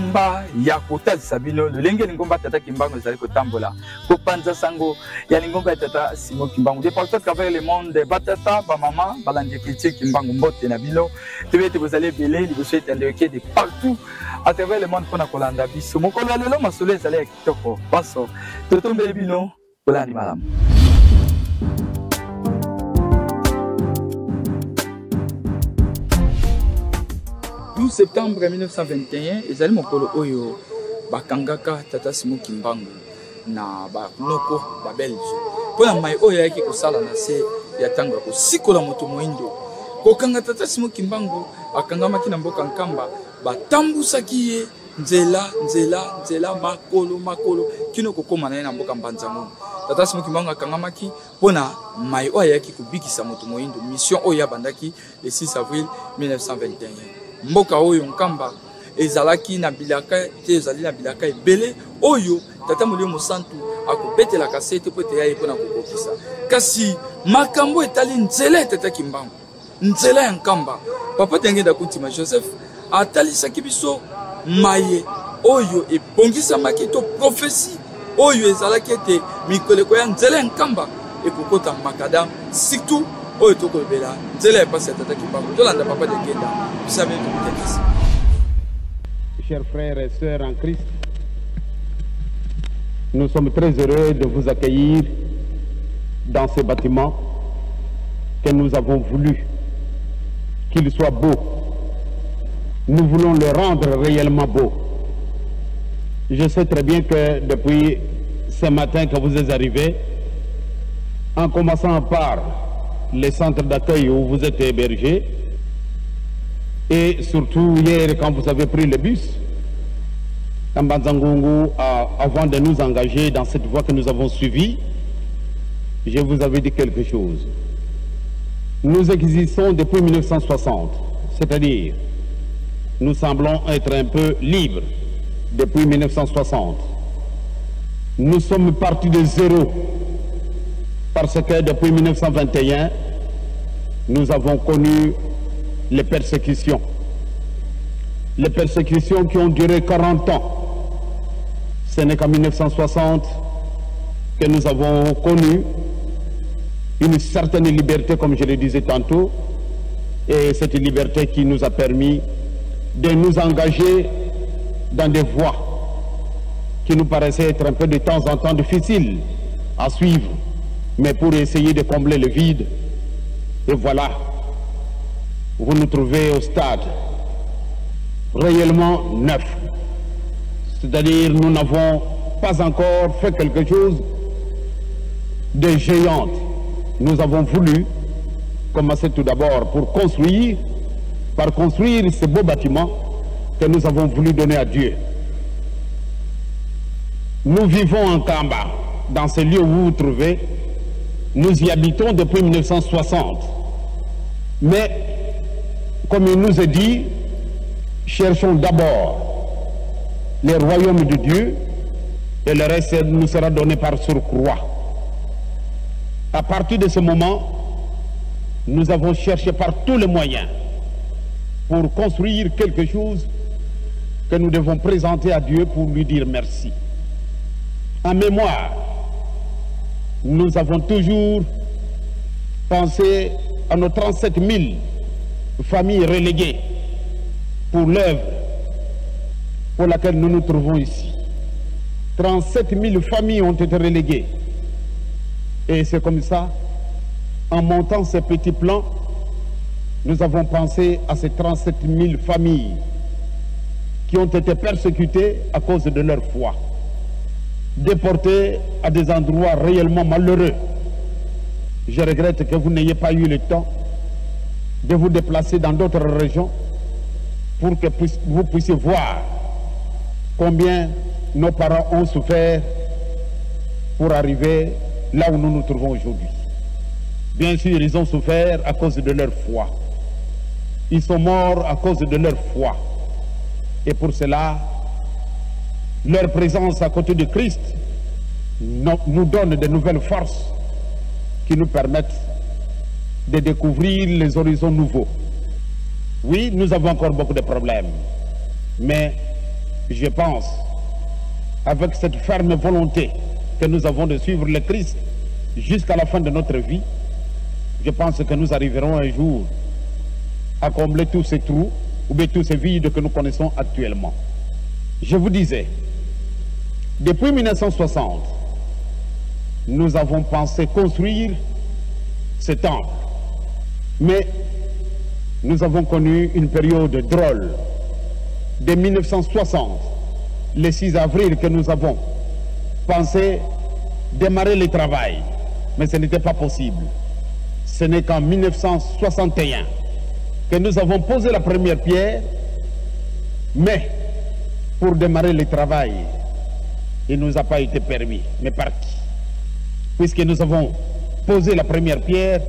ngomba ya kotazisa bino lolenge ngomba tata Kimbangu ezali kotambola kopanza sango ya ngomba tata Simo Kimbangu de partout à travers le monde batata ba mama balandi Kiltie Kimbangu mbote na bino tebete bozali belé liboso etandeke de partout à travers le monde pona kolanda biso mokolo lelo masolo ezali ya kitoko baso totombele bino kolandi malamu 12 septembre 1921, ezali mokolo oyo bakangaka tata Simo Kimbangu na banoko ba Belge. Pona mai oyo yaki kosala na se ya tanga ko sikola moto moindo. Kokanga tata Simo Kimbangu akangamaki na mboka nkamba batambusaki ye nzela makolo kino kokoma na mboka mbanzango. Tata Simo Kimbangu akangamaki pona mai oyo yaki kubikisa moto moindo. Mission oyo bandaki le 6 avril 1921. Mboka oyo nkamba ezalaki na bilaka te ezali na bilaka ebele oyo tata Molimo Mosantu akopetela kasete po te yaye pona kokokisa kasi makambo etali nzela tata Kimbangu nzela ya nkamba papa tengenda kutima Joseph atalisaki biso maye oyo ebongisa makito prophétie oyo ezalaki ete mikoleko ya nzela ya nkamba ekokota makadam surtout oyo tokobela nzela epasi ya tata Kimbangu tolanda papa tengenda bisabe tukutekisa. Chers frères et sœurs en Christ, nous sommes très heureux de vous accueillir dans ce bâtiment que nous avons voulu qu'il soit beau. Nous voulons le rendre réellement beau. Je sais très bien que depuis ce matin que vous êtes arrivés, en commençant par les centres d'accueil où vous êtes hébergés, et surtout hier quand vous avez pris le bus, avant de nous engager dans cette voie que nous avons suivie, je vous avais dit quelque chose. Nous existons depuis 1960, c'est-à-dire nous semblons être un peu libres depuis 1960. Nous sommes partis de zéro parce que depuis 1921, nous avons connu les persécutions. Les persécutions qui ont duré 40 ans. Ce n'est qu'en 1960 que nous avons connu une certaine liberté, comme je le disais tantôt, et cette liberté qui nous a permis de nous engager dans des voies qui nous paraissaient être un peu de temps en temps difficiles à suivre, mais pour essayer de combler le vide. Et voilà, vous nous trouvez au stade réellement neuf. C'est-à-dire nous n'avons pas encore fait quelque chose de géant. Nous avons voulu commencer tout d'abord par construire ce beau bâtiment que nous avons voulu donner à Dieu. Nous vivons en Kamba, dans ce lieu où vous vous trouvez. Nous y habitons depuis 1960. Mais, comme il nous est dit, cherchons d'abord les royaumes de Dieu et le reste nous sera donné par surcroît. À partir de ce moment, nous avons cherché par tous les moyens pour construire quelque chose que nous devons présenter à Dieu pour lui dire merci. En mémoire, nous avons toujours pensé à nos 37 000 familles reléguées pour l'œuvre pour laquelle nous nous trouvons ici. 37 000 familles ont été reléguées. Et c'est comme ça, en montant ces petits plans, nous avons pensé à ces 37 000 familles qui ont été persécutées à cause de leur foi, déportées à des endroits réellement malheureux. Je regrette que vous n'ayez pas eu le temps de vous déplacer dans d'autres régions pour que vous puissiez voir combien nos parents ont souffert pour arriver là où nous nous trouvons aujourd'hui. Bien sûr, ils ont souffert à cause de leur foi. Ils sont morts à cause de leur foi. Et pour cela, leur présence à côté de Christ nous donne de nouvelles forces qui nous permettent de découvrir les horizons nouveaux. Oui, nous avons encore beaucoup de problèmes, mais je pense, avec cette ferme volonté que nous avons de suivre le Christ jusqu'à la fin de notre vie, je pense que nous arriverons un jour à combler tous ces trous ou bien tous ces vides que nous connaissons actuellement. Je vous disais, depuis 1960, nous avons pensé construire ce temple, mais nous avons connu une période drôle. Dès 1960, le 6 avril, que nous avons pensé démarrer le travail, mais ce n'était pas possible. Ce n'est qu'en 1961 que nous avons posé la première pierre, mais pour démarrer le travail, il ne nous a pas été permis. Mais par qui? Puisque nous avons posé la première pierre,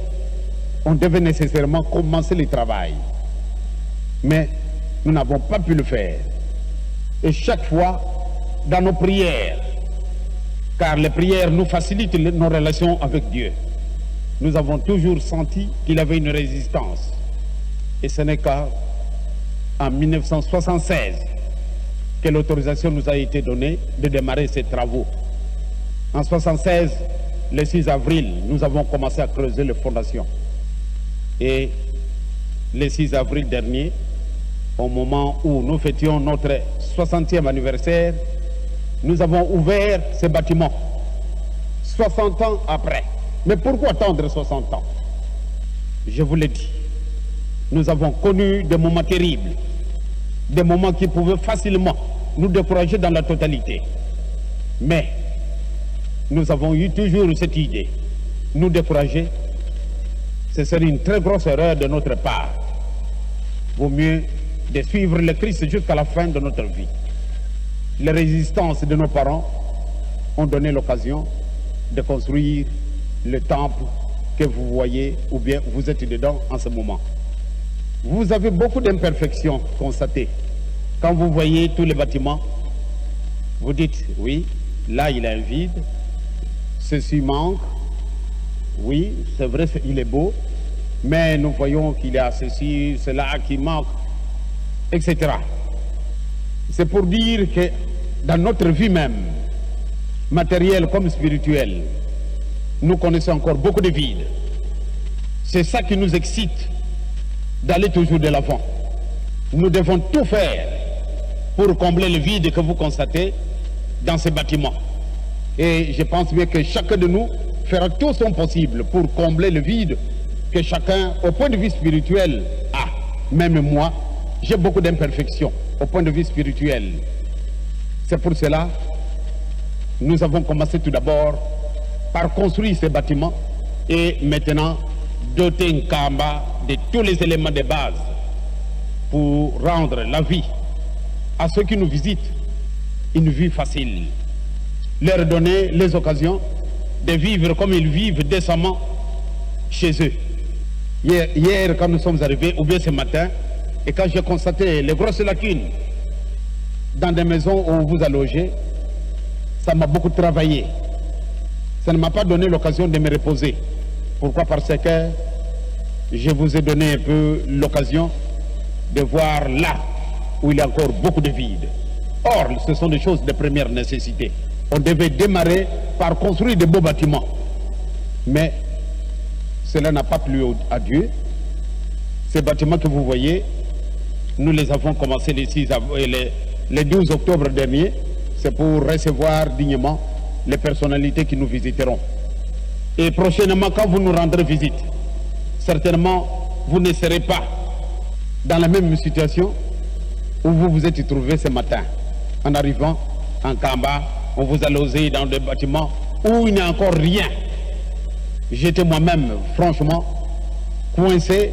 on devait nécessairement commencer le travail. Mais nous n'avons pas pu le faire. Et chaque fois, dans nos prières, car les prières nous facilitent nos relations avec Dieu, nous avons toujours senti qu'il y avait une résistance. Et ce n'est qu'en 1976 que l'autorisation nous a été donnée de démarrer ces travaux. En 1976, le 6 avril, nous avons commencé à creuser les fondations. Et le 6 avril dernier, au moment où nous fêtions notre 60e anniversaire, nous avons ouvert ce bâtiment 60 ans après. Mais pourquoi attendre 60 ans? Je vous l'ai dit, nous avons connu des moments terribles, des moments qui pouvaient facilement nous décourager dans la totalité. Mais nous avons eu toujours cette idée, nous décourager, ce serait une très grosse erreur de notre part. Vaut mieux de suivre le Christ jusqu'à la fin de notre vie. Les résistances de nos parents ont donné l'occasion de construire le temple que vous voyez ou bien vous êtes dedans en ce moment. Vous avez beaucoup d'imperfections constatées. Quand vous voyez tous les bâtiments, vous dites, oui, là il y a un vide, ceci manque, oui, c'est vrai, il est beau, mais nous voyons qu'il y a ceci, cela qui manque, etc. C'est pour dire que dans notre vie même, matérielle comme spirituelle, nous connaissons encore beaucoup de vides. C'est ça qui nous excite d'aller toujours de l'avant. Nous devons tout faire pour combler le vide que vous constatez dans ces bâtiments. Et je pense bien que chacun de nous fera tout son possible pour combler le vide que chacun, au point de vue spirituel, a. Même moi, j'ai beaucoup d'imperfections au point de vue spirituel. C'est pour cela que nous avons commencé tout d'abord par construire ces bâtiments et maintenant doter Nkamba de tous les éléments de base pour rendre la vie à ceux qui nous visitent une vie facile. Leur donner les occasions de vivre comme ils vivent décemment chez eux. Hier, quand nous sommes arrivés, ou bien ce matin, et quand j'ai constaté les grosses lacunes dans des maisons où vous a logé, ça m'a beaucoup travaillé. Ça ne m'a pas donné l'occasion de me reposer. Pourquoi? Parce que je vous ai donné un peu l'occasion de voir là où il y a encore beaucoup de vide. Or, ce sont des choses de première nécessité. On devait démarrer par construire de beaux bâtiments. Mais cela n'a pas plu à Dieu. Ces bâtiments que vous voyez, nous les avons commencés le 12 octobre dernier. C'est pour recevoir dignement les personnalités qui nous visiteront. Et prochainement, quand vous nous rendrez visite, certainement, vous ne serez pas dans la même situation où vous vous êtes trouvé ce matin. En arrivant en Nkamba, on vous a logé dans des bâtiments où il n'y a encore rien. J'étais moi-même, franchement, coincé,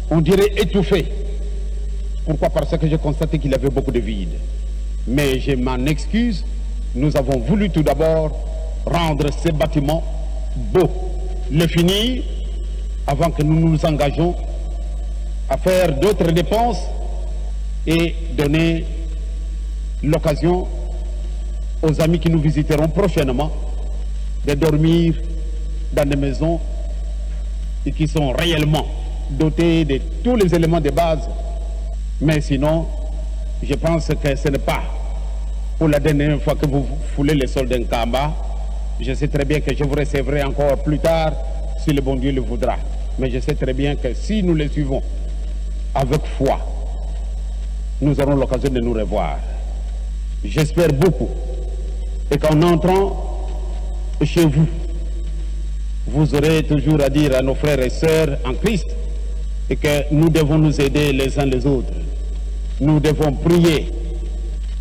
on dirait étouffé. Pourquoi? Parce que j'ai constaté qu'il y avait beaucoup de vide. Mais je m'en excuse, nous avons voulu tout d'abord rendre ces bâtiments beaux, le finir avant que nous nous engageons à faire d'autres dépenses et donner l'occasion aux amis qui nous visiteront prochainement de dormir dans des maisons et qui sont réellement dotées de tous les éléments de base. Mais sinon, je pense que ce n'est pas pour la dernière fois que vous foulez les sols d'un Kamba. Je sais très bien que je vous recevrai encore plus tard, si le bon Dieu le voudra. Mais je sais très bien que si nous les suivons avec foi, nous aurons l'occasion de nous revoir. J'espère beaucoup. Et qu'en entrant chez vous, vous aurez toujours à dire à nos frères et sœurs en Christ et que nous devons nous aider les uns les autres. Nous devons prier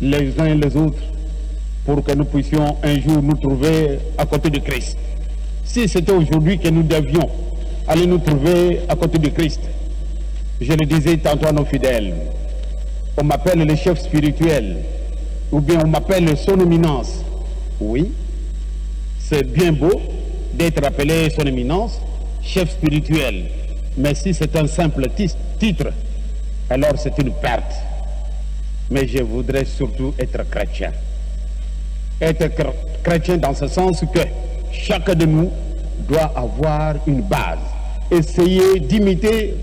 les uns et les autres pour que nous puissions un jour nous trouver à côté de Christ. Si c'était aujourd'hui que nous devions aller nous trouver à côté de Christ, je le disais tantôt à nos fidèles, on m'appelle le chef spirituel, ou bien on m'appelle son éminence. Oui, c'est bien beau d'être appelé son éminence, chef spirituel. Mais si c'est un simple titre, alors c'est une perte. Mais je voudrais surtout être chrétien. Être chrétien dans ce sens que chacun de nous doit avoir une base. Essayer d'imiter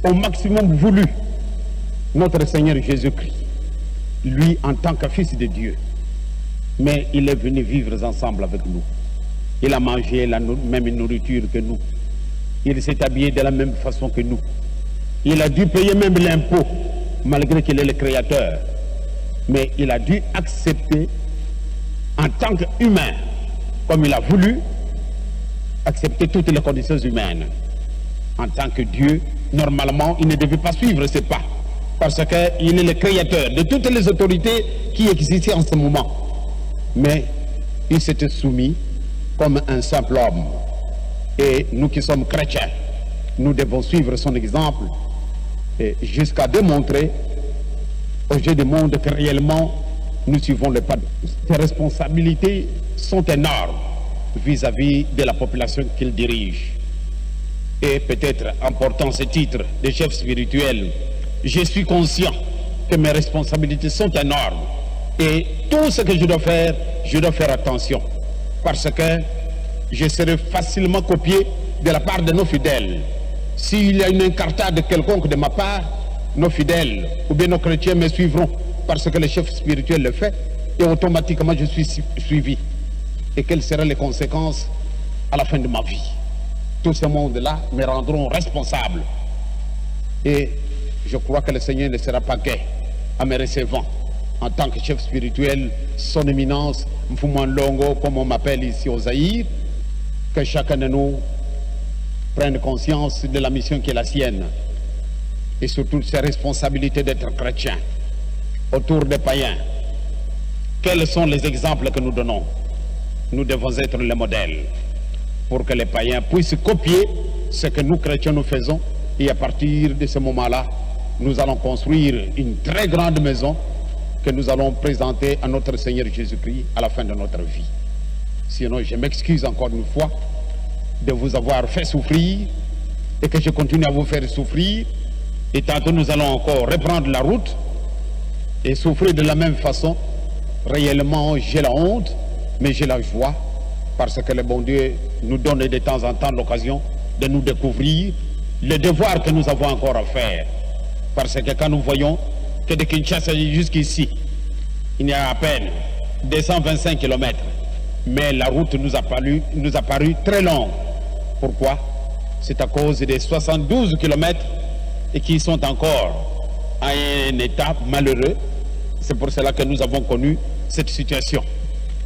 au maximum voulu notre Seigneur Jésus-Christ. Lui en tant que Fils de Dieu. Mais il est venu vivre ensemble avec nous. Il a mangé la même nourriture que nous. Il s'est habillé de la même façon que nous. Il a dû payer même l'impôt, malgré qu'il est le Créateur. Mais il a dû accepter, en tant qu'humain, comme il a voulu, accepter toutes les conditions humaines. En tant que Dieu, normalement, il ne devait pas suivre ses pas. Parce qu'il est le Créateur de toutes les autorités qui existaient en ce moment. Mais il s'était soumis comme un simple homme. Et nous qui sommes chrétiens, nous devons suivre son exemple jusqu'à démontrer au jeu du monde que réellement nous suivons le pas. Ses responsabilités sont énormes vis-à-vis de la population qu'il dirige. Et peut-être en portant ce titre de chef spirituel, je suis conscient que mes responsabilités sont énormes. Et tout ce que je dois faire attention. Parce que je serai facilement copié de la part de nos fidèles. S'il y a une incartade quelconque de ma part, nos fidèles ou bien nos chrétiens me suivront parce que le chef spirituel le fait et automatiquement je suis suivi. Et quelles seront les conséquences à la fin de ma vie? Tout ce monde-là me rendront responsable. Et je crois que le Seigneur ne sera pas gai à me recevant en tant que chef spirituel, son éminence, Mfouman Longo, comme on m'appelle ici au Zaïre, que chacun de nous prenne conscience de la mission qui est la sienne et surtout ses responsabilités d'être chrétien autour des païens. Quels sont les exemples que nous donnons? Nous devons être le modèle pour que les païens puissent copier ce que nous chrétiens nous faisons et à partir de ce moment-là, nous allons construire une très grande maison que nous allons présenter à notre Seigneur Jésus-Christ à la fin de notre vie. Sinon, je m'excuse encore une fois de vous avoir fait souffrir et que je continue à vous faire souffrir. Et tantôt nous allons encore reprendre la route et souffrir de la même façon. Réellement, j'ai la honte, mais j'ai la joie parce que le bon Dieu nous donne de temps en temps l'occasion de nous découvrir le devoir que nous avons encore à faire. Parce que quand nous voyons que de Kinshasa jusqu'ici, il y a à peine 225 km, mais la route nous a paru très longue. Pourquoi? C'est à cause des 72 km et qui sont encore à un état malheureux. C'est pour cela que nous avons connu cette situation.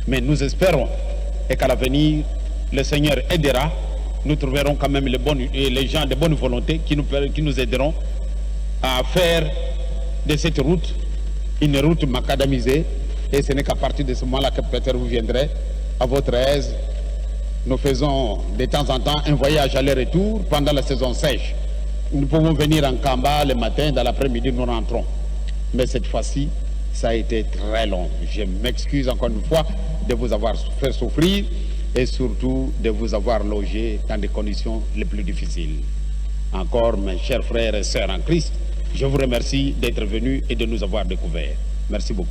Mais nous espérons et qu'à l'avenir, le Seigneur aidera. Nous trouverons quand même les gens de bonne volonté qui nous aideront à faire de cette route une route macadamisée. Et ce n'est qu'à partir de ce moment-là que peut-être vous viendrez à votre aise. Nous faisons de temps en temps un voyage aller-retour pendant la saison sèche. Nous pouvons venir en Kamba le matin, dans l'après-midi nous rentrons. Mais cette fois-ci, ça a été très long. Je m'excuse encore une fois de vous avoir fait souffrir et surtout de vous avoir logé dans des conditions les plus difficiles. Encore, mes chers frères et sœurs en Christ, je vous remercie d'être venus et de nous avoir découverts. Merci beaucoup.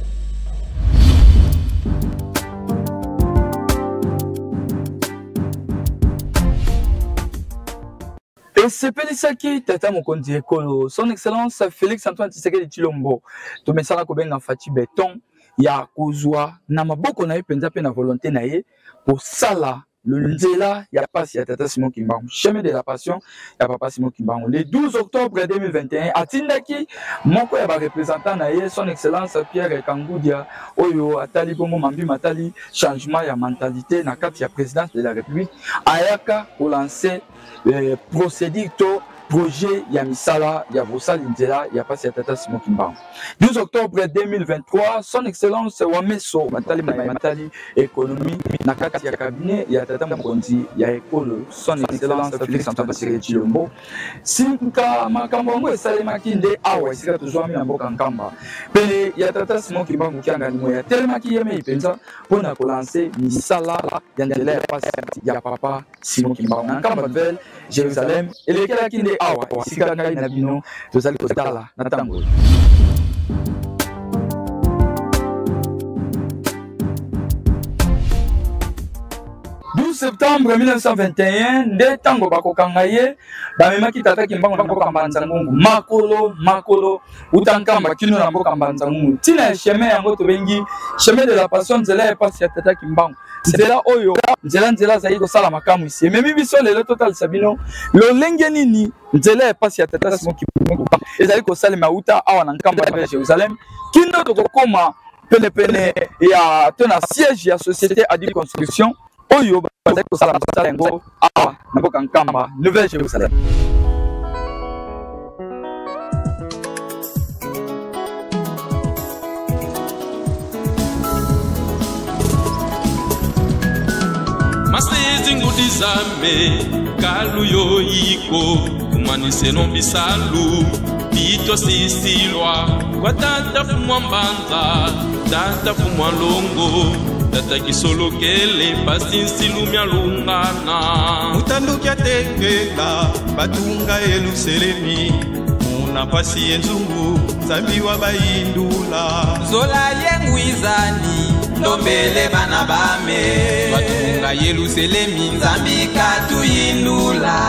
Et sepelisaki tata mokonzi ekolo son excellence Félix Antoine Tshisekedi Tshilombo to mesala ko benga Fati Béton ya kozwa na maboko na ye penza pe na volonté na ye pour sala le nzela ya pasi ya Tata Simon Kimbangu, chemin de la passion ya Papa Simon Kimbangu. Le 12 octobre 2021, atindaki moko ya ba représentant na ye son excellence Pierre Kangoudia oyo atali bongo mambi matali changement ya mentalité na kati ya présidence de la République ayaka ko lancer procédure projet ya misala ya Bosal Nzela ya pasi ya Tata Simon Kimbangu. 12 octobre 2023, son excellence Wameso matali économie na kati ya cabinet ya Tata Mokonzi ya école son excellence Félix Antoine Basile Chilombo. Sinka makambo ngo esalemaki nde awa esika tozwami na mboka Nkamba. Pele ya Tata Simon Kimbangu kianga ni moya telemaki yeme ipenza pona ko lancer misala ya Nzela ya pasi ya Papa Simon Kimbangu. Nkamba Nouvelle Jérusalem elekela kinde awa esika ngai na bino tozali kotala na tango. 12 septembre 1921, nde tango bakokanga ye bamemaki Tata Kimbangu na mboka Mbanza-Ngungu makolo utankamba kino na mboka Mbanza-Ngungu tina chemin yango tobengi chemin de la passion nzela ya pasi ya Tata Kimbangu. Nzela oyo nzela zali kosala makamu isi ememi biso lelo total sabino lolenge nini nzela ya pasi ya Tata Simon Kimbangu ezali kosalema uta awa na Nkamba ya Jérusalem kino tokokoma pene ya tona siège ya société Adi Construction oyo bazali kosala mosala yango awa na mboka Nkamba Nouvelle Jérusalem. Masezi ngudizame kalu yo iko kumanise no bisalu bito sisilwa kwa tata fumwa Mbanza tata fumwa Longo tata kisolo kele pasi nsilumya lungana mutandukia tekela batunga eluselemi muna pasi enzungu zambiwa bayindula zola yengu izani ndombele bana bame batunga Yerusalemi nzambika tuyindula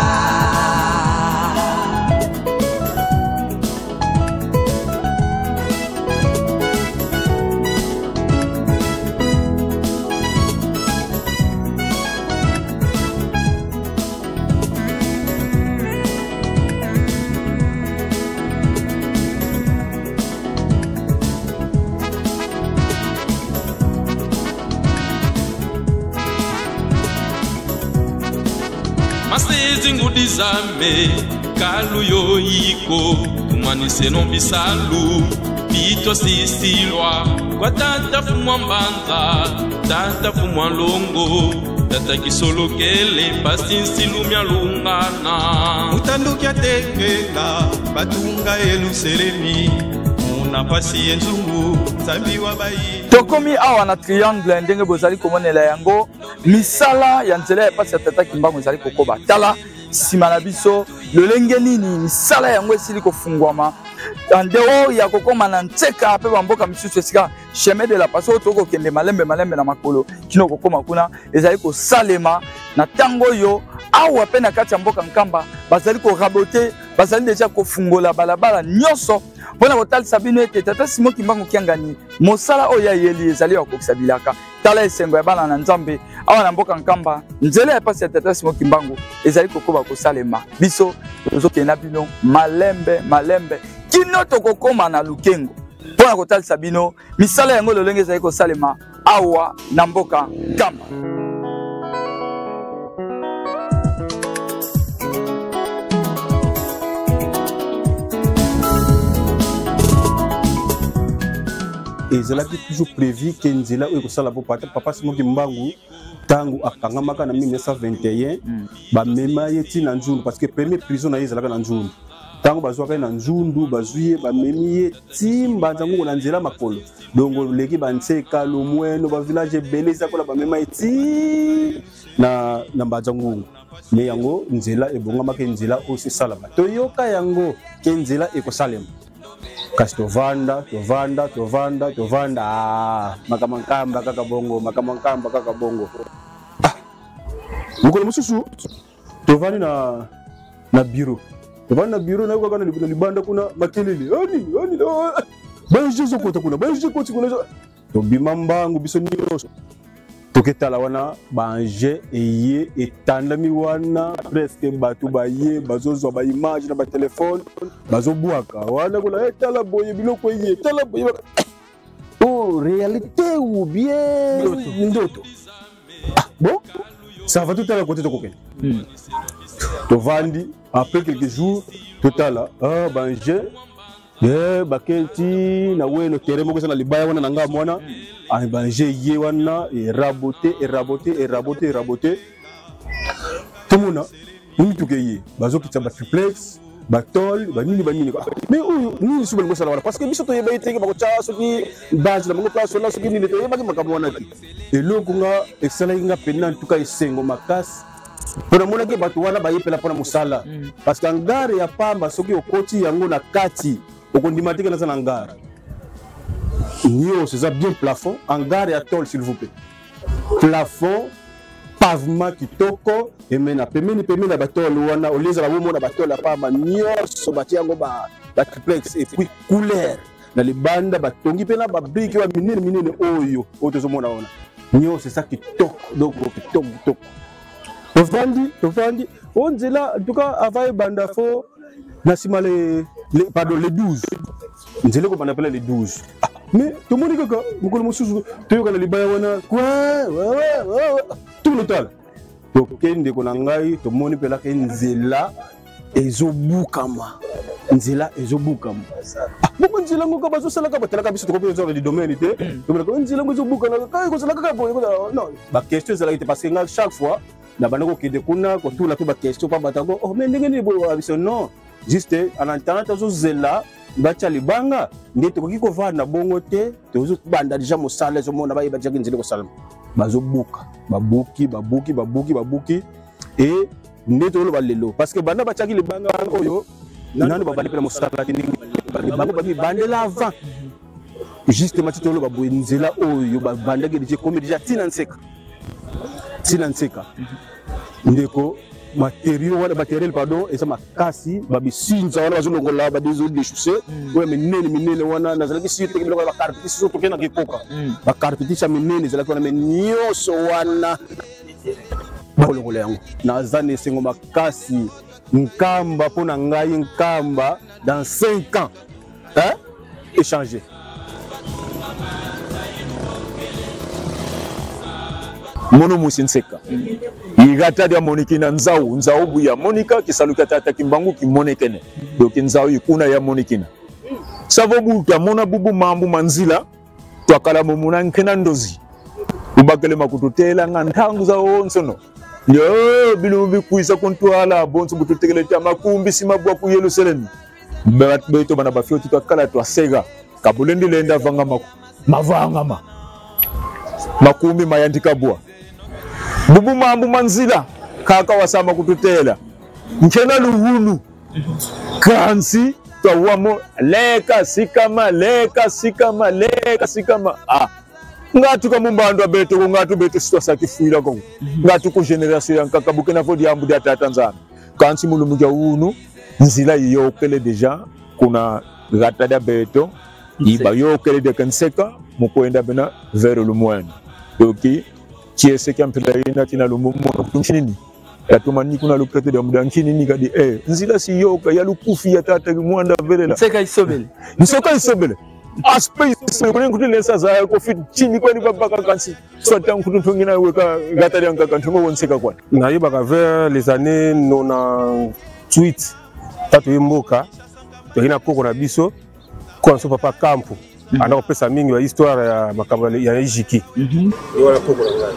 Masezi ngudizame kalu yo iko kumanise no bisalu bito sisilwa kwa tata fumwa Mbanza tata fumwa Longo tata kisolo kele pasi nsilumya lungana mutandukia tekela batunga eluselemi muna pasi enzungu zambiwa bayindula tokomi awa na triangle ndenge bozali komonela yango misala ya nzela ya pasi ya Tata Kimbangu ezali kokoba tala sima na biso lolenge nini misala yango esili kofungwama ndeo ya kokoma na ntseka pe bamboka misusu esika chemin de la passion toko kende malembe na makolo kino kokoma kuna ezali kosalema na tango yo awa pe na kati ya mboka Nkamba bazali ko raboter bazali deja kofungola balabala nyonso mpona kotalisa bino ete Tata Simon Kimbangu kiangani mosala oyo yeli ezali ya kokisa bilaka tala esengo ya bana na Nzambe awa na mboka Nkamba nzela ya pasi ya Tata Simon Kimbangu ezali kokoba kosalema biso tozokenda bino malembe kino tokokoma na lukengo mpona kotalisa bino misala yango lolenge ezali kosalema awa na mboka Nkamba. ezalaki toujours prévu que nzela oyo kosala po Papa Simon Kimbangu tango akangamaka na 1921 bamema ye ti na Nzundu parce que premier prison na ye ezalaka na Nzundu tango bazwaka na Nzundu bazwi ye bamemi ye ti Mbanza-Ngungu na nzela makolo donc leki bantseka lomweno ba village ebele ezakola bamema ye ti na Mbanza-Ngungu me yango nzela ebongamaka nzela oyo esalama toyoka yango ke nzela ekosalema kasi tovanda makamankamba kaka bongo mukolo mususu tovani na bureau na kwa kana libanda kuna makelele ani baje zokota kuna baje koti kuna tobima mbangu biso nyonso toketala wana banje eye etandami wana presque bato baye bazozwa ba image na ba telefone bazobwaka wana kola etala boye biloko eye tala boye oh réalité ou bien ndoto bon ça va tout à la côté de coquin tovandi après quelques jours totala ah banje baketi na weno teremo ko sana libaya wana nanga mwana banje ye wana raboté tomona mituke ye bazokitsa ba triplex batol banini mais nous subel ko sala wala parce que biso to yeba iteke bako cha soki base la mongo place na soki ni to yeba ki makamwana ti eloko nga excella nga pena en tout cas esengo makas pona mona ke bato wana bayepela pona musala parce que ngare ya pamba soki okoti yango na kati okondimatike na sana ngare c'est ça bien plafond ngare ya tol s'il vous plaît plafond pavement kitoko et mena pemeni na batol wana oleza la mona batol ya pamba nyonso batia yango ba triplex et puis couleur na libanda batongi pena ba brique wa minene oyo otozomona wana nyonso c'est ça kitoko donc kitoko Tofandi, on dit là, en tout cas, avant Bandafo, Nassima pardon, les 12. On dit là qu'on appelle les 12. Mais tout le monde dit que, tu vois, les Bayawana, quoi, tout le temps. Donc, quand on a tout le monde peut la Nzela, Ezobukama. Nzela, Ezobukama. Pourquoi Nzela, on va se la capoter la cabine de du domaine, Nzela, Ezobukama, non, la question, c'est parce que chaque fois, na banako ki de kuna ko tout la tout ba question pa batako oh mais ndenge ni boyo abiso non juste en entendant zo zela bacha libanga ndete ko kiko va na bongo te to banda déjà mo sala zo mona ba yeba jaki nzile ko salama bazo buka babuki et ndete lo balelo parce que banda bacha ki libanga oyo nani ba bali pela mo sala ki bango ba mi bandela avant juste matito lo baboye nzela oyo ba banda ki déjà comme déjà Sinanseka ndeko matériel pardon et ça makasi babisinza wana bazolongola ba désolé déchoussé ouais minene wana nazalaki si te biloko ba carpeti so to kena kikoka ba carpeti cha minene zalaki wana menyoso wana bolongola yango nazane sengo makasi nkamba pona ngai nkamba dans 5 ans échanger mono musinseka igata dia moniki na nzau buya monika kisaluka tata kimbangu kimonekene donc nzau ikuna ya monikina savobu ya mona bubu mambu manzila twakala mumuna nkena ndozi ubakele makututela ngantangu za onsono yo bilubi kuisa kontwala bonso bututekele ta makumbi simabwa ku Yerusalemu beto bana bafioti twakala twasega kabulendi lenda vanga mavanga makumbi mayandika bwa bubu mambu manzila kaka wasama kututela nkena luhulu kansi twawamo leka sikama ngatu kama mbando abeto ngatu beto sitwasa kifuila ko ngatu ko generation yankaka bukena fodi yambu ya tatanzana kansi mulumuja unu nzila yokele deja kuna gata da beto iba yokele de kanseka mukoenda bena vers le moine donc qui est ce qui ampela ina tina lumbumo kunchini yatumani kuna lukrete de mudankini ni kadi nzila si yoka ya lukufi ya tata mwanda velela nseka isobele aspect kwenye kutilesa za ko fit chini kwani babaka kansi swata nkutungina weka gatari yankaka ntungo wonseka kwa na yeba vers les années 98 tatu yimboka tokina koko na biso kwa so papa campo ana kopesa mingi ba histoire ya makambo ya Ijiki yo wala koko na ngai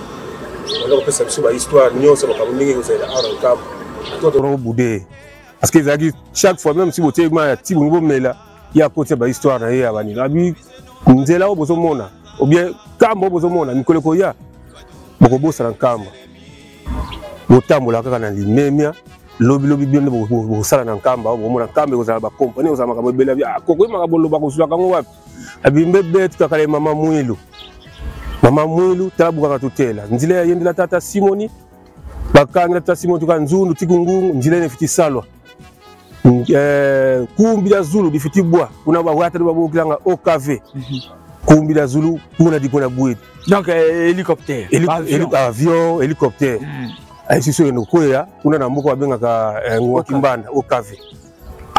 ana kopesa biso ba histoire nyonso makambo mingi kozela ara campo to bude parce que zaki chaque fois même si bote ma ya tibu ngo mela ya kote ba histoire na ye ya bani abi nzela obozo mona ou bien campo obozo mona mikolo ko ya boko bosa na campo botambola kaka na limemia lobi bien bo sala na nkamba bo mona nkambe ko za ba compagnie ko za makambo bela bia ko ko makabo lo ba ko sulaka ngo wapi abimbe bet kakale mama mwilu tabu kaka tutela nzile ya yendela tata Simoni bakanga tata Simoni tuka nzundu tikungungu nzile ne fiti salwa kumbi ya zulu bifiti bwa kuna ba wata ba bokilanga OKV Kumbila Zulu, pour la dipona bouée. Donc, hélicoptère. Avion, hélicoptère. Si c'est une koya, on a beaucoup de Wakimbana, au café.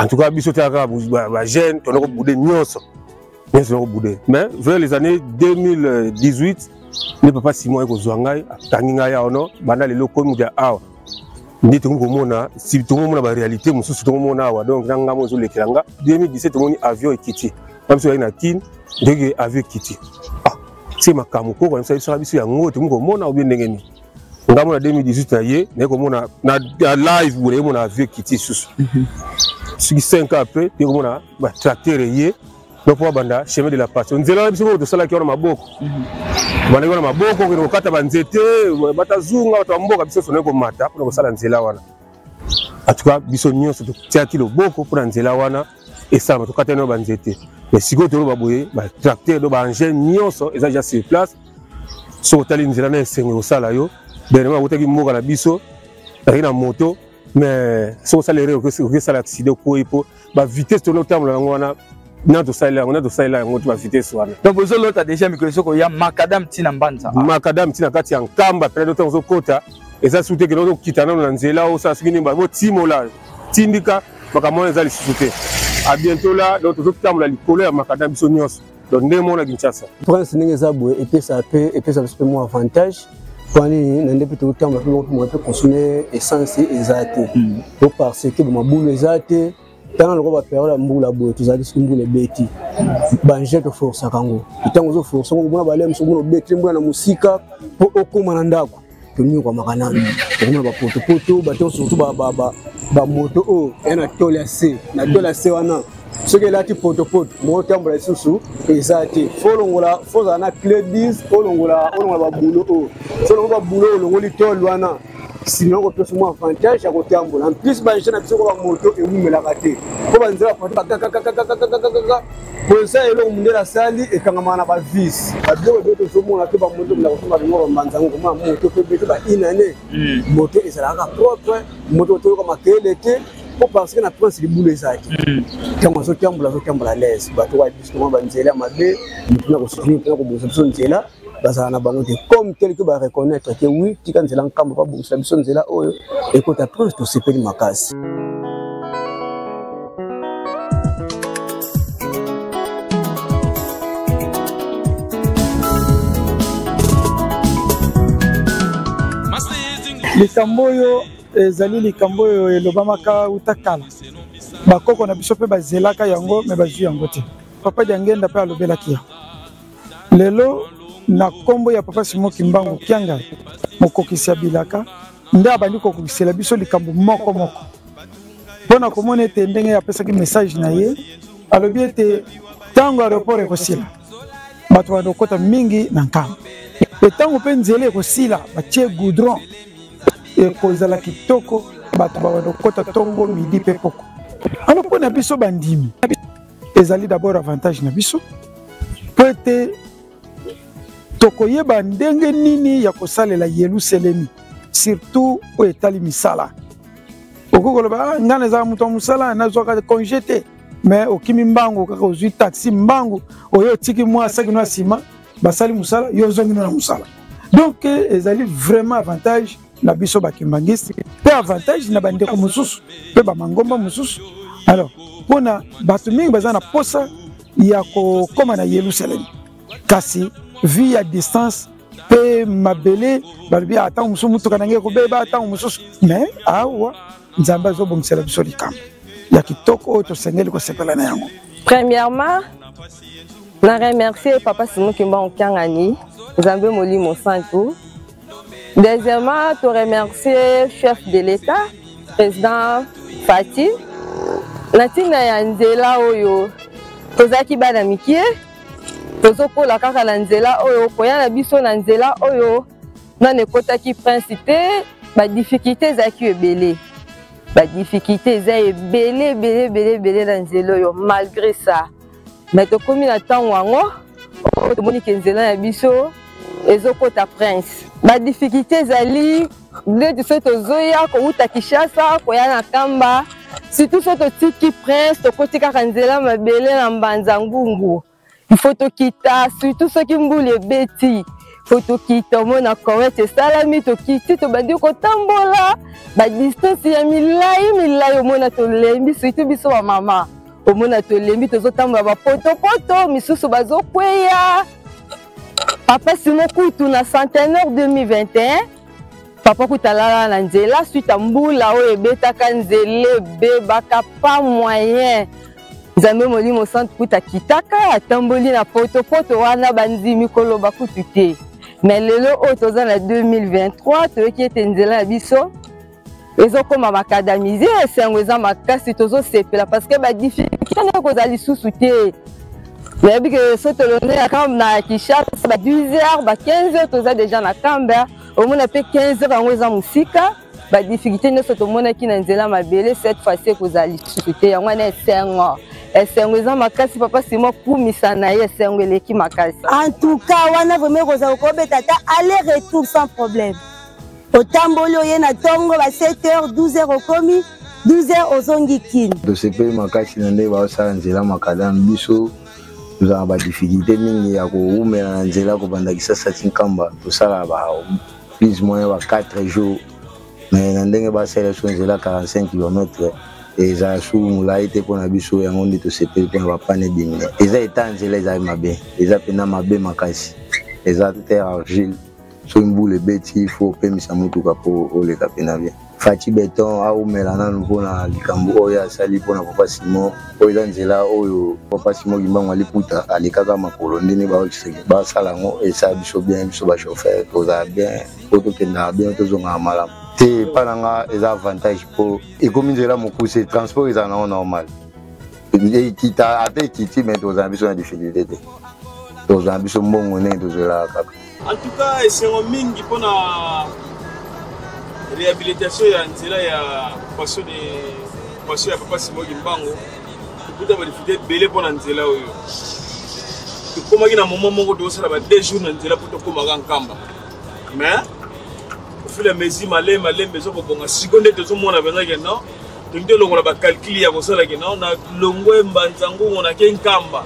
En tout cas, biso teka ba jeune, on a boudé nyonso. Mais vers les années 2018, ne peut pas si moi ko zwangai, tanginga ya ono, bana le loko mu dia awa. Ndi to ngomona, si to ngomona ba réalité, mususu to ngomona awa. Donc nanga mo zo lekiranga. 2017 to moni avion ekiti. Même so ina kin, ndege avion ekiti. Ah, c'est makamu ko ko ça biso ya ngoto ngomona ou bien ndengeni. Ngamona 2018 na ye, ne komona na live vous le mona avion ekiti susu. 5 ans après, il y a un tracteur hier, donc pour banda chemin de la passion. Nous allons biso de sala qui on a maboko. Bana qui on a maboko, qui on kata banzete, batazunga, batamboka biso sonne ko mata pour sala nzela wana. En tout cas, biso nyonso to tiaki lo boko pour nzela wana et ça to kata no banzete. Mais si go to baboye, ba tracteur do ba engin nyonso eza déjà sur place. So tali nzela na sengo sala yo, dernièrement otaki mboka na biso, na moto. Mais si on s'allait que ça l'accident quoi pour la vitesse de l'autre on a de ça là on a vitesse voilà donc vous l'autre déjà micro ko ya makadam tina mbanza makadam tina kati ya nkamba pele d'autres on kota et ça soute que l'autre kitana na nzela o ça sikini ba timo là tindika makamona za lisute à bientôt là donc tout tamla likolo ya makadam biso nyos donc ndemo na Kinshasa prince ningeza boye et puis ça peut moi avantage. Quand on a peu de temps, on peut consommer essence et zate. Donc parce que ma boule zate, tant le roi période la boule la boue, tous les boule bêti. Banjé de force à Kango. Tant aux forces, on va aller sur le bêti, on a musique pour au manandako. Que nous comme Manan, on va poto, bateau surtout moto oh, et na tolacé, na tolacé wana. Ce que là tu poto mon temps pour les sous et zate. Folongola, faut ana clé 10, folongola, on va boulot oh. Selon le boulot, le moniteur Luana, sinon on peut se moins avantage à côté en plus, je n'ai pas moto et vous me la ratez. Comment dire, pour ça, il y a la salle et quand on a pas vis. À deux autres, on a fait un moto, on a fait un moto, une année. Moto et ça la propre, moto comme à l'été, pour parce qu'on a pris les boules exactes. Quand on se tient à l'aise, bateau à discuter, banzela, ma belle, on a reçu une proposition de là. Comme quelqu'un va reconnaître que oui, tu quand c'est l'encamp pas bon, c'est là oh et quand après tu sais pas ma casse. Les Camboyo, zali les Camboyo et l'Obamaka utakala. Bakoko na biso pe bazelaka yango mais bazu yango te. Papa diangenda pe alobela kia. Lelo na kombo ya papa Simon Kimbangu Kianga mokokisi bilaka nda abandi kokokisela biso likambo moko pona komona ete ndenge ya pesa ki message na ye alobi ete tango aéroport ekosila bato badokota mingi na nkamba etango pe nzela ekosila batie goudron ekozala kitoko bato badokota tongo midi pe poko alors pona biso bandimi ezali d'abord avantage na biso po ete tokoyeba ndenge nini ya kosalela Yerusalemi surtout o etali misala okokoloba ngana za muto musala na zoka congé te mais okimi mbango kaka ozwi taxi mbango oyo tiki mwa saki no sima basali musala yo zongi na musala donc ezali vraiment avantage na biso bakimbangisi pe avantage na bandeko mususu pe ba mangomba mususu alors pona bato mingi bazana posa ya ko koma na Yerusalemi kasi vie à distance pe mabele balbi ata musu mutu kanange ko beba ata musu mais awa nzamba zo bongsela biso likam ya kitoko to sengeli ko sepela na yango. Premièrement, na remercier papa Simon Kimbangu Kiangani Nzambe Molimo Santo. Deuxièmement, to remercier chef de l'État président Fati natina ya nzela oyo tozaki bana mikie tozo pour la kaka na nzela oyo koya na biso na nzela oyo na nekotaki principe ba difficulté zaki ebele ba difficulté za ebele na nzela oyo malgré ça mais to komi na tango wango to moni ke nzela ya biso ezokota prince ba difficulté zali de ce tozoya ko uta Kinshasa koya na kamba surtout so to tiki prince to kotika kanzela mabele na mbanza ngungu il faut to kita surtout ceux qui mbule beti faut to kita mona correct salami to kiti to bandi ko tambola ba distance ya milai mona to lembi surtout biso wa mama o mona to lembi to zo tambola ba poto misusu bazo kweya papa Simon Kutu na centenaire 2021 papa kutalala na nzela suite mbula o ebetaka nzele bebaka pas moyen Nzambe molimo centre kuta kitaka atamboli na poto wana banzimi koloba kutu te mais lelo o toza na 2023 toyoki ete nzela ya biso ezokoma makadamize esengo eza makasi tozosepela parce que badifficulté nde kozala lisusu te nayebi ke so tolone ya kambe na Kinshasa ba 10h ba 15h toza déjà na kambe omona mpe 15h yango eza mosika badifficulté nyonso tomonaki na nzela mabele cette fois-ci ekozala lisusu te yango wana esengo eza makasi papa Simon kumisa na ye esengo eleki makasi en tout cas wana vraiment kozala kobeta ta aller retour sans problème otamboli oye na ntongo ba 7h 12h okomi 12h ozongi kini tosepeli makasi na nde baosala nzela makadami biso tozala badifficulté mingi ya koumela na nzela kobandakisa sati nkamba tosala plus moyen ba 4 jours mais na ndenge basala so nzela 45 km ezala su molai te mpona biso yango nde tosepeli mpona bapane ebimine eza eta nzela ezali mabe eza mpena mabe makasi eza terre argile so mbula ebeti ifo opemisa motuka mpo oleka mpena bien Fati Beton aumela nanu mpona likambo oyo asali mpona papa Simon oyo eza nzela oyo papa Simon Kimbangu aliputa alikaka makolo ndeni basala yango esala biso bien biso bachauffeur tozala bien po tokendaka bien tozongaka malamu te mpa na nga eza avantage mpo ekomi nzela mokuse transport ezala nango normal ekita ata ekiti me tozala biso na difficulté te tozala biso mbongo ndenge tozwelaka kaka en tout cas esengo mingi mpona réhabilitation ya nzela ya passion ya papa Simon Kimbangu tokuta badifite ebele mpona nzela oyo tokomaki na moment moko tokosala ba 2 jours na nzela mpo tokomaka nkamba mais au fil et à mesure malembe ezokobonga siko nde tozomona benzaki non tolingi tolongola bacalcule ya kosalaki non na longwe mbanzangungu nake nkamba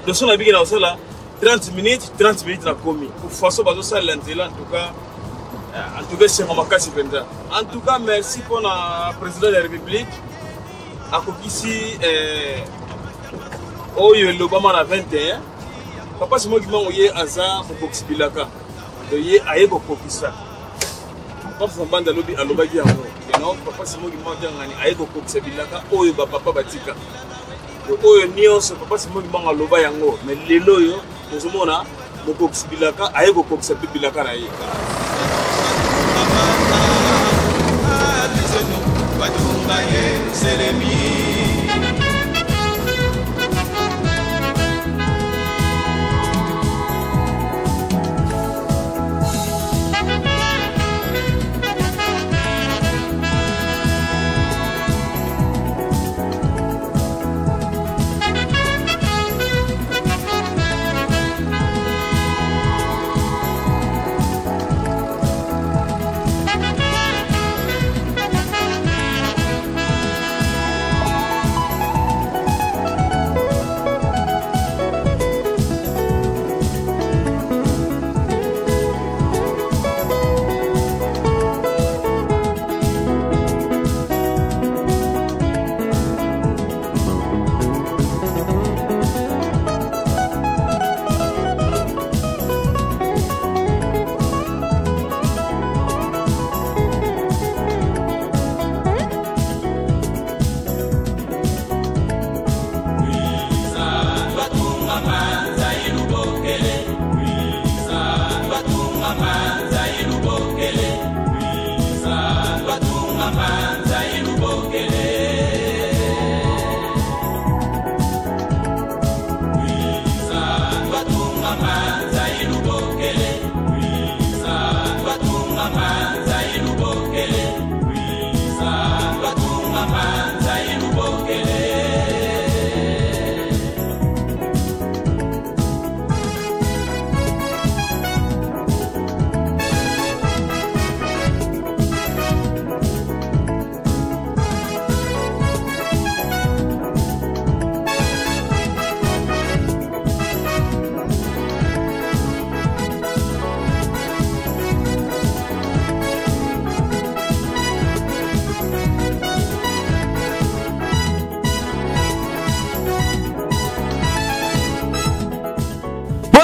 toso na biki na kosala 30 minutes na komi façon bazosalela nzela en tout cas c'est makasi penza en tout cas merci pour la président de la République akokisi oyo lobama na 21 papa Simon Kimbangu ye aza kokoksibilaka to ye aye kokokisa papa Sambanda lobi alobaki yango non papa Simon Kimbangu ngani aye kokoksibilaka oyo ba papa batika oyo nyonso papa Simon Kimbangu aloba yango mais lelo yo tozomona kokoksibilaka aye kokoksibilaka na ye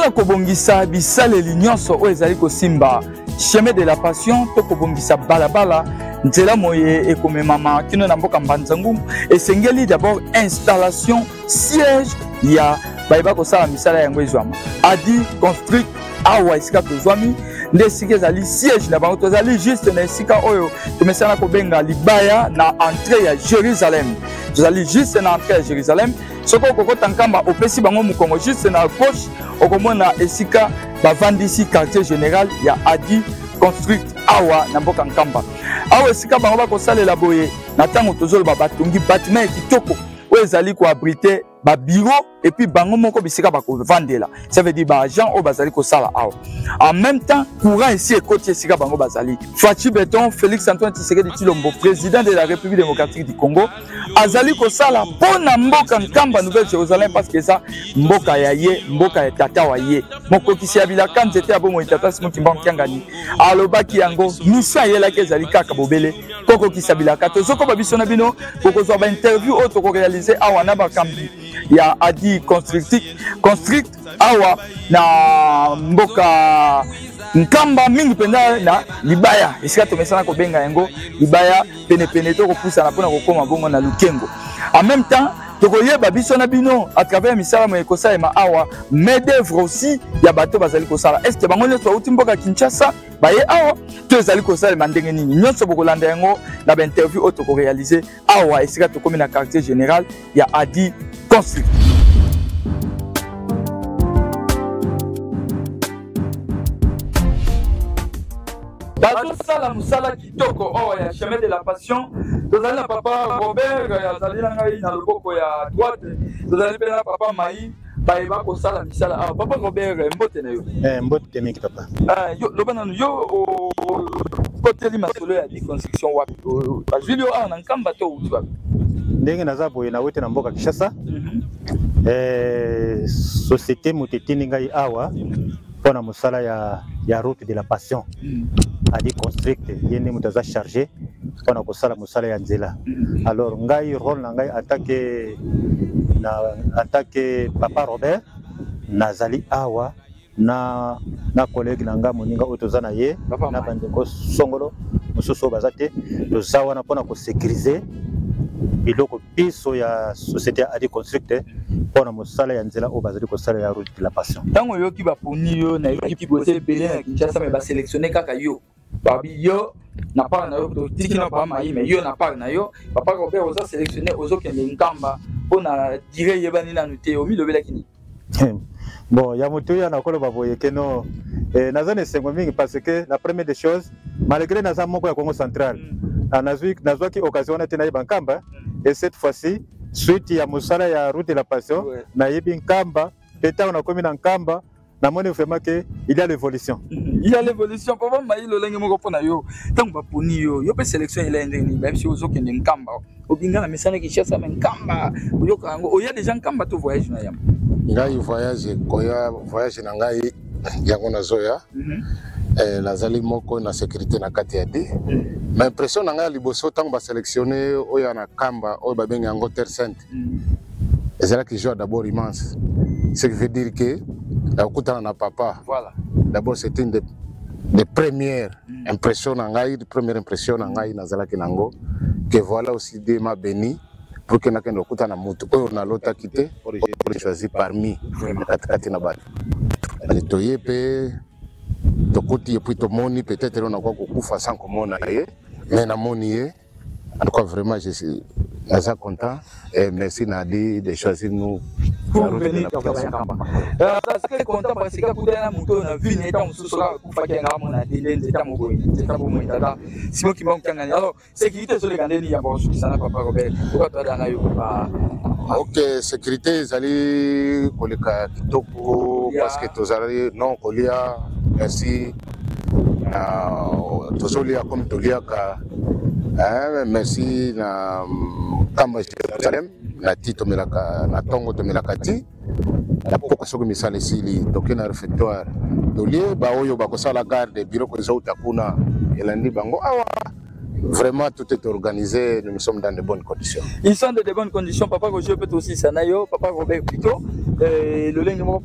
mpona kobongisa bisaleli nyonso oyo ezali kosimba chemin de la passion to kobongisa balabala nzela moye ekomemama kino na mboka Mbanzangu esengeli d'abord installation siège ya bayeba kosala misala yango ezwama adi construit awa esika tozwami nde esika ezali siège na bango tozali juste na esika oyo tomesana kobenga libaya na entrée ya Jérusalem tozali juste na entrée ya Jérusalem soko okokota nkamba opesi bango mokongo juste na gauche okomona esika bavandisi quartier général ya adi construit awa na mboka nkamba awa esika bango bakosalela boye na ntango tozoloba batongi bâtiment ya kitoko oyo ezali koabrite bureau et puis bango moko bisika bakovandela ça veut dire agent oyo bazali kosala awa en même temps courant ici ekoti esika bango bazali Fachi Beton Félix Antoine Tshisekedi Tshilombo président de la République démocratique du Congo azali kosala mpona mboka nkamba Nouvelle Jérusalem parce que ça mboka ya ye mboka ya tata wa ye mokokisi ya bilaka nzete ya bomo tata Simon Kimbangu Kiangani alobaki yango mission ayelaki ezali kaka bobele kokokisa bilaka tozokoba biso na bino kokozwa ba interview oyo tokorealize awa na bakambi ya adi construct awa na mboka nkamba mingi penda na libaya esika tomesana kobenga yango libaya pene to kopusana mpona kokoma bongo na lukengo en même temps tokoyeba biso na bino à travers misala mo ekosalema awa main d'œuvre aussi ya bato bazali kosala est ce que bango nyonso bauti mboka Kinshasa baye awa to ezali kosalema ndenge nini nyonso bokolanda yango na bainterview oyo tokorealize awa esika tokomi na quartier général ya adi construct. Bato sala musala kitoko oh ya chemin de la passion tozali na papa Robert azali na ngai na loboko ya droite tozali pe na papa Mai bayeba kosala misala ah papa Robert mbote na yo mbote mingi papa yo loba nanu yo koteli masolo ya déconstruction wapi Julio ah na nkamba to uti wapi ndenge naza boye na wote na mboka Kinshasa société motetini ngai awa pona musala ya route de la passion adi construct yende mutaza chargé pona kosala musala ya nzela alors ngai rôle na ngai attaque papa Robert nazali awa na collègue nanga moninga otoza na ye na bandeko songolo mususu bazate tozawa na pona ko sécuriser biloko biso ya société adi construct pona musala ya nzela o bazali kosala ya route de la passion tango yoki baponi yo na équipe côté belé na Kinshasa mais ba sélectionner kaka yo babi yo na part na yo tiki na ba mai mais yo na part na yo papa Robert oza sélectionner ozo kende nkamba pona dire yebani na nuté o milobela kini bon ya moto ya na koloba boye keno nazane sengo mingi parce que la première des choses malgré naza moko ya Congo central nazwaki occasion na tena bankamba et cette fois-ci suite ya musala ya route de la passion na yebi nkamba eta on a commis en nkamba na moni vraiment que il y a l'évolution papa Mai lo lenge moko pona yo tango baponi yo pe sélection ile ndeni ba si ozo kende nkamba obinga na misana Kinshasa mais nkamba yo kango o ya déjà nkamba to voyage na yam ngai voyage na ngai yango na zoya nazali moko na sécurité na kati ya di mais impression na ngai liboso tango ba sélectionner oya na kamba oyo babenga yango Terre Sainte ezalaki joie d'abord immense ce qui veut dire que okutana na papa voilà d'abord c'était une des premières impressions na ngai première impression na ngai nazalaki nango que voilà aussi Dieu m'a béni pour que nakende okutana mutu oyo na lota kité pour choisir parmi katikati na bato alitoye pe tokuti et puis tomoni peut-être on a quoi kufa sans komona ye mais na moni ye en tout cas vraiment je suis assez content et merci Nadi de choisir nous pour venir très content parce que pour na muto na vie n'étant mususola kufa kenga mona dinde nzeta moboyi nzeta bomo itata Simon Kimbangu Kiangani alors sécurité sur les gandeni ya bon sana papa Robert pourquoi toi dans yo ba OK sécurité ezali koleka kitoko parce que tozali non kolia merci tozolia comme toliaka merci na kamba Jérusalem na tito melaka na tongo to melaka ti na poko soko misale sili toke na réfectoire dolie ba oyo bakosala garde bureau ko zauta kuna elandi bango awa vraiment tout est organisé, nous sommes dans de bonnes conditions. Ils sont dans de bonnes conditions. Papa Roger peut aussi Sanayo, Papa Robert plutôt. Le lendemain,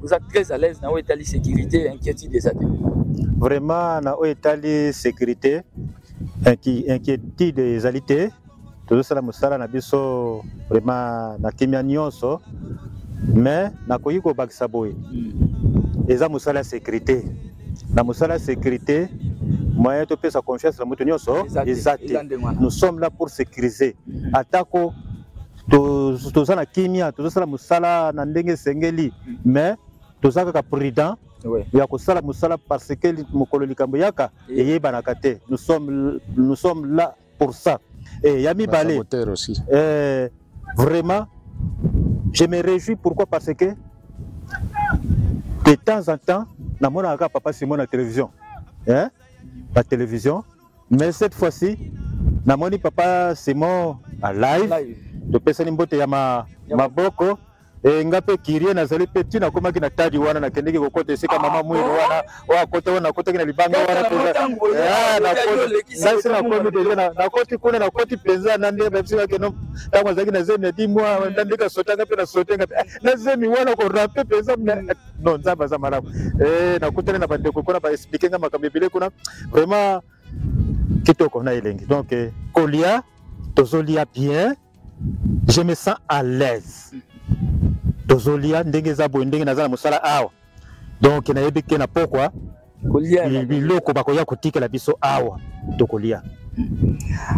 vous êtes très à l'aise dans l'état sécurité, inquiétude des adhérents. Vraiment, dans l'état sécurité, inquiétude des alités, tout ça, na biso vraiment na kimia nyonso, mais na koyiko baksaboy. Eza musala sécurité. Na musala sécurité, moyen de faire sa confiance dans notre nyonso, nous sommes là pour sécuriser. Atako tout ça na kimia, tout ça la musala na ndenge sengeli, mais tout ça ka prudent. Ya kosala musala parce que mokolo likambo yaka eyeba na kate. Nous sommes là pour ça. Et Yami Balé aussi. Vraiment, je me réjouis. Pourquoi? Parce que de temps en temps, na mona aka papa Simon la télévision, hein, la télévision. Mais cette fois-ci, na moni papa Simon en live. De personne mbote ya maboko. Et ngape kirie na zali petit na koma kina tadi wana na kendeki kokote sika mama mwini wana wa kote wana kote kina libanga wana na kote na kote deja na kote kuna na kote penza na ndiye bepsi wake no tangu zaki na zeni di mwa ndandika sota ngape na sota ngape na zeni wana ko rape penza no nzaba za marabu na kote na bande ko kuna ba expliquer nga makambebele kuna vraiment kitoko na elengi donc kolia tozolia bien, je me sens à l'aise. Tozolia ndenge za bo ndenge nazala musala awa. Donc na yebike na pokwa biloko bakoya kotikela biso awa tokolia.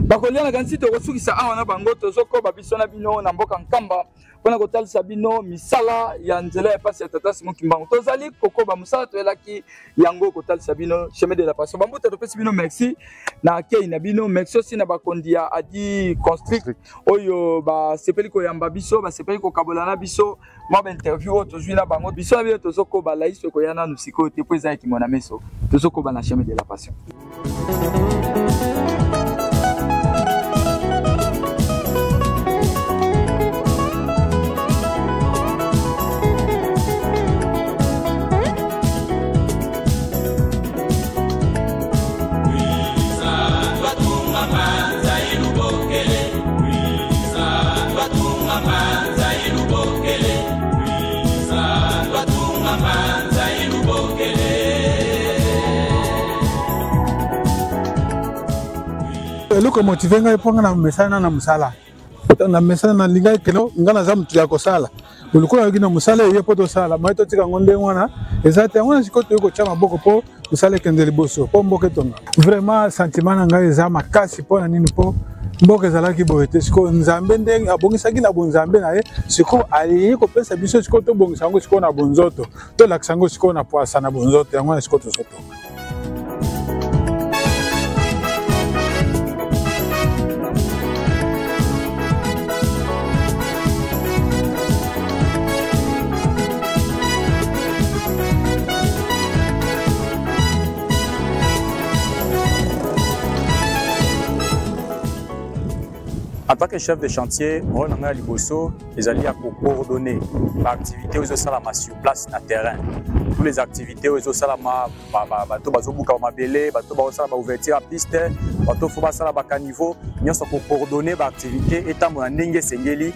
Bakolia na kansi tokosukisa awa na bango tozoko babiso na bino na mboka Nkamba pona kotalisa bino misala ya nzela ya pasi ya Tata Simon Kimbangu. Tozali kokoba musala toyelaki yango kotalisa bino chemin de la passion. Bambuta topesi bino merci na kei na bino merci aussi na bakondi ya Adi Constrict oyo ba sepeli ko yamba biso ba sepeli ko kabola na biso mwa ba interview tozwi na bango biso na bino tozoko ba laiso ko yana nusiko te poza ki mona meso tozoko ba na chemin de la passion. Luka motivenga iponga na mesana na musala. Na mesana na linga kelo ngana za mtu ya kosala. Ulikuwa wengine musala yeye poto sala. Maito tika ngonde ngwana. Ezate ngwana sikoto yuko chama boko po musala kendeli boso. Po mboke tonga. Vraiment sentiment ngai za makasi po na nini po mboke zalaki boete siko nzambe ndenge abongisaki na bonzambe na ye siko ali ko pesa biso siko to bongisango siko na bonzoto. To laksango siko na poasa na bonzoto ngwana siko to soto. En tant que chef de chantier, on a les alliés à coordonner l'activité aux salama sur place na terrain. Toutes les activités aux salama, bateau bazobuka mabele, bateau salama ouverture à piste, bateau foba salama caniveau, nous sommes pour coordonner l'activité étant mon ndenge sengeli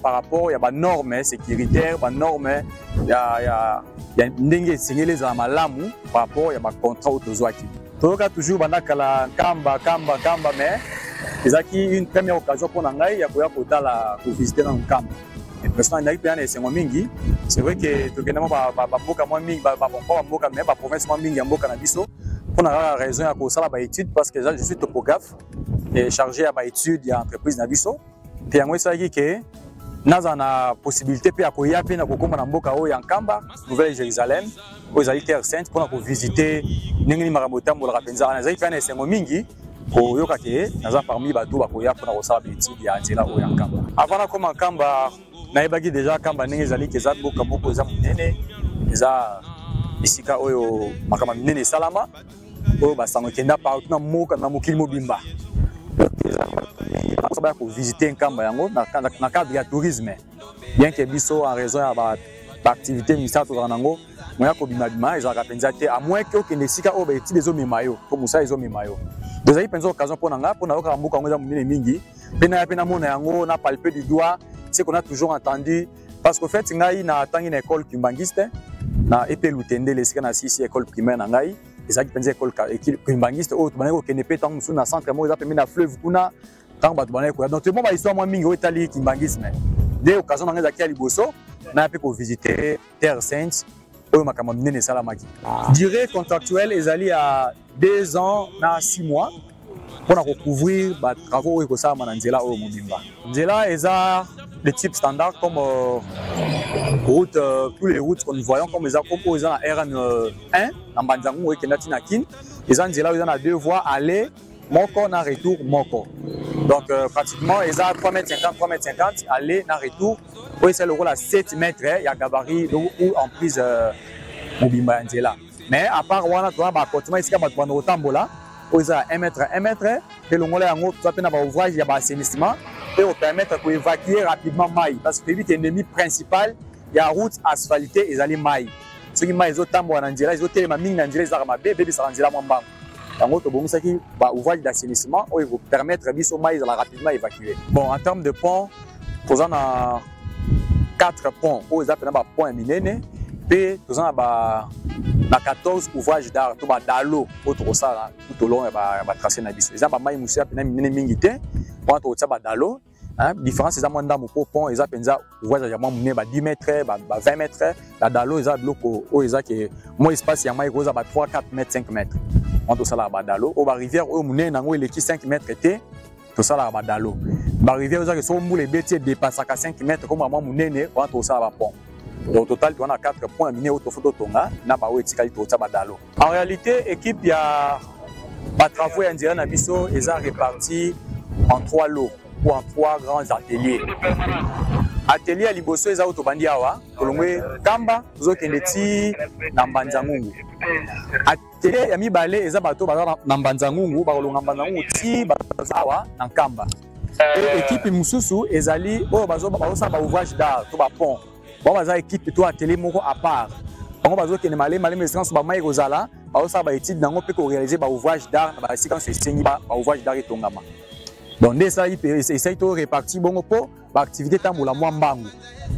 par rapport à des normes sécuritaires, des normes ya ndenge sengeli za malamu par rapport à des contrats autozoaki. Toka toujours bandakala kamba mais c'est une première occasion pour nous de visiter dans le camp. C'est vrai que nous avons la province pour la raison de l'étude parce que je suis topographe et chargé à l'étude de l'entreprise Nabiso. Et nous avons la possibilité de Nkamba, Nouvelle-Jérusalem, aux Terre Sainte pour visiter Nengeni Maramota Molapenza. Pour yokaké, nous avons parmi bateau bakoya pour la salle d'études ya nzela o Nkamba. Avant comme Nkamba, naibaki déjà Nkamba nenge zali keza boka moko za munene, eza isika oyo makama munene salama, oyo basango kenda partout na moka na mokili mobimba. On va visiter Nkamba yango na cadre ya tourisme. Bien que biso en raison ya ba activité ministère to ranango, moya ko bimabima ezaka penza te à moins que okende sika o ba eti bezo memayo, comme ça ezo memayo. Vous avez pensé occasion pour nous, pour nous, pour nous, mingi. Na palpé du doigt, c'est qu'on a toujours entendu. Parce qu'en fait, il y a une école kimbangiste, na épée l'utende les sika na sisi école primaire na ngai, et qui pense école kimbangiste, oh, tu baneko kenepe tant musu na centre mo ezapemi na fleuve kuna, tant batu baneko. Donc tout le monde va histoire moi mingi otali kimbangisme. Dès occasion na ngai za kia liboso, na pe ko visiter Terre Sainte, oyo makambo minene sala maki. Durée contractuelle ezali à 2 ans na 6 mois. Pour recouvrir les travaux que ça a nzela au mobimba. Nzela est de type standard comme route, tous les routes que nous voyons comme les RN1 en Banzangou et Kenati Nakin. Les nzela ils ont 2 voies aller, moko na retour moko. Donc pratiquement ils ont 3,50 m aller na retour. Oui c'est le rôle à 7 mètres il y a gabarit ou en prise mobimba nzela. Mais à part wana tu as ba continent ici ka ba tambola. Ils ont 1 mètre, et le monde a ouvrage, il y a un assainissement, et on permet d'évacuer rapidement Maï. Parce que l'ennemi principal, il y a une route asphaltée, ils allaient Maï. Ceux qui ont tambo en Angela, ils ont tellement mis en Angela, ils ont bébé, ça Angela Mamba. Donc, on a un ouvrage d'assainissement, où il va permettre de Maï rapidement évacuer. Bon, en termes de pont, nous avons 4 ponts, où ils appellent un pont minene, et nous avons 14 ouvrages d'art, tout d'alo, tout au long de la tracé na biso. Les gens maï musia pena minene mingité, pour tout ça d'alo. Différence c'est moins d'am pour pont, ils appellent ça ouvrage à moins 10 mètres, 20 mètres. La d'alo ils a bloc au ils a que moins espace ya maï rosa 3, 4 mètres, 5 mètres. On tout ça là d'alo. Au rivière au mouné nango il est 5 mètres été, tout ça là d'alo. La rivière ils a que son moule bétier dépasse à 5 mètres comme à mouné, on tout ça là pont. Au total, on a 4 points minés au Tofoto Tonga, en réalité, l'équipe il y a travaux en Nabiso, ils ont réparti en 3 lots ou en 3 grands ateliers. Atelier à Liboso, ils ont Tobandiawa, Kolongwe Kamba, Zokendeti, Nambanzangungu. Atelier à Mibale, ils ont bateau Nambanzangungu, Barolongambanzangungu, Ti, Bazawa, Nankamba. L'équipe Moussousou, ils allaient au Bazo, ouvrage d'art, tout pont. Bon, on a équipe plutôt atelier moko à part. On va dire que les malais mais séquence ba mai rozala, ba osa ba étude nango pe ko réaliser ba ouvrage d'art, ba séquence c'est ba ouvrage d'art et tongama. Donc dès ça il essaye de répartir bon po ba activité tambola moi mbangu.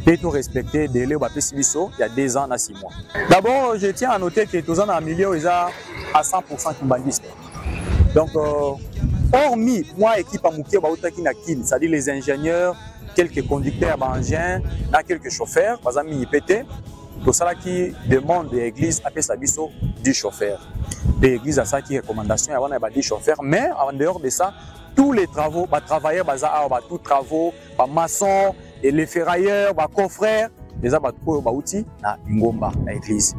Et tout respecter délai ba pesibiso il y a 2 ans à 6 mois. D'abord, je tiens à noter que tous en milieu ils a à 100% kimbangistes. Donc hormis moi équipe à Mouké ba otaki na kin, c'est-à-dire les ingénieurs, quelques conducteurs d'engins, quelques chauffeurs, par exemple, IPT, tout ça qui demande de l'église à Pesabiso du chauffeur. L'église a ça qui recommandation, il y a des chauffeurs, mais en dehors de ça, tous les travaux, les travailleurs, tous les travaux, les maçons, les ferrailleurs, les coffreurs, les outils, na ngomba, na église.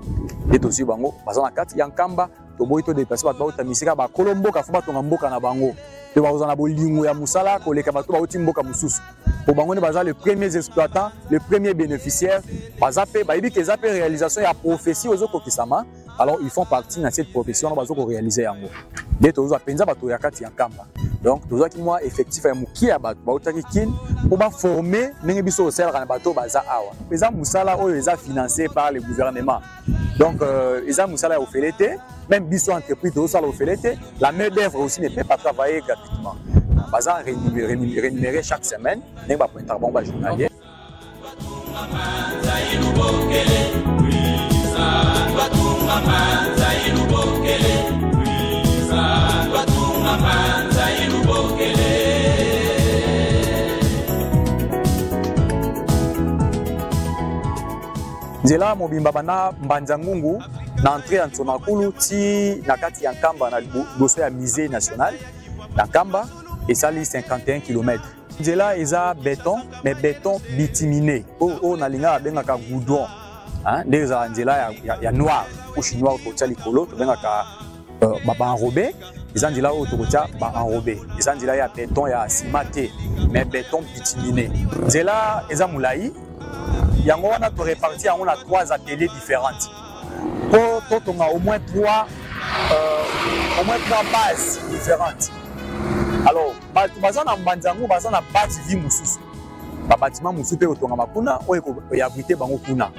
Et aussi, bango, bazana kati yankamba, to boito déplacer ba bauta misika ba kolombo ka fuba tonga mboka na bango. To ba uzana bolingo ya musala ko leka ba to ba uti mboka mususu. Pour bango ne baza les premiers exploitants, les premiers bénéficiaires, bazape ba ibi ke zape réalisation ya prophétie ozoko kisama. Alors ils font partie de cette profession bazoko réaliser yango. Dès to zo penza ba to ya kati yankamba. Donc tout ça qui moi effectif ya mukia ba utaki kin pour ba former ndenge biso osala kana bato baza awa. Peza musala oyo eza financé par le gouvernement. Donc eza musala ya ofelete, même biso entreprise de osala ofelete, la main d'œuvre aussi ne peut pas travailler gratuitement. Baza rémunéré chaque semaine, ndenge ba pointer bon ba journalier. Nzela mobimba bana Mbanzangungu na entrée en Sonakulu ti na kati ya Nkamba na dosso ya musée national na Nkamba et ça li 51 km. Nzela eza béton mais béton bituminé. O na linga bengaka goudron. Hein, déjà nzela ya noir, couche noire to tali kolo to bengaka ba enrobé. Les nzela o to tia ba enrobé. Les nzela ya béton ya cimenté mais béton bituminé. Nzela eza mulai. Yango wana to réparti en 3 ateliers différents. Pour au moins 3 bases différentes. Alors, bazana Mbanzangu bazana base vie mususu. Ba bâtiment mususu pe otonga makuna o ya abriter bango kuna.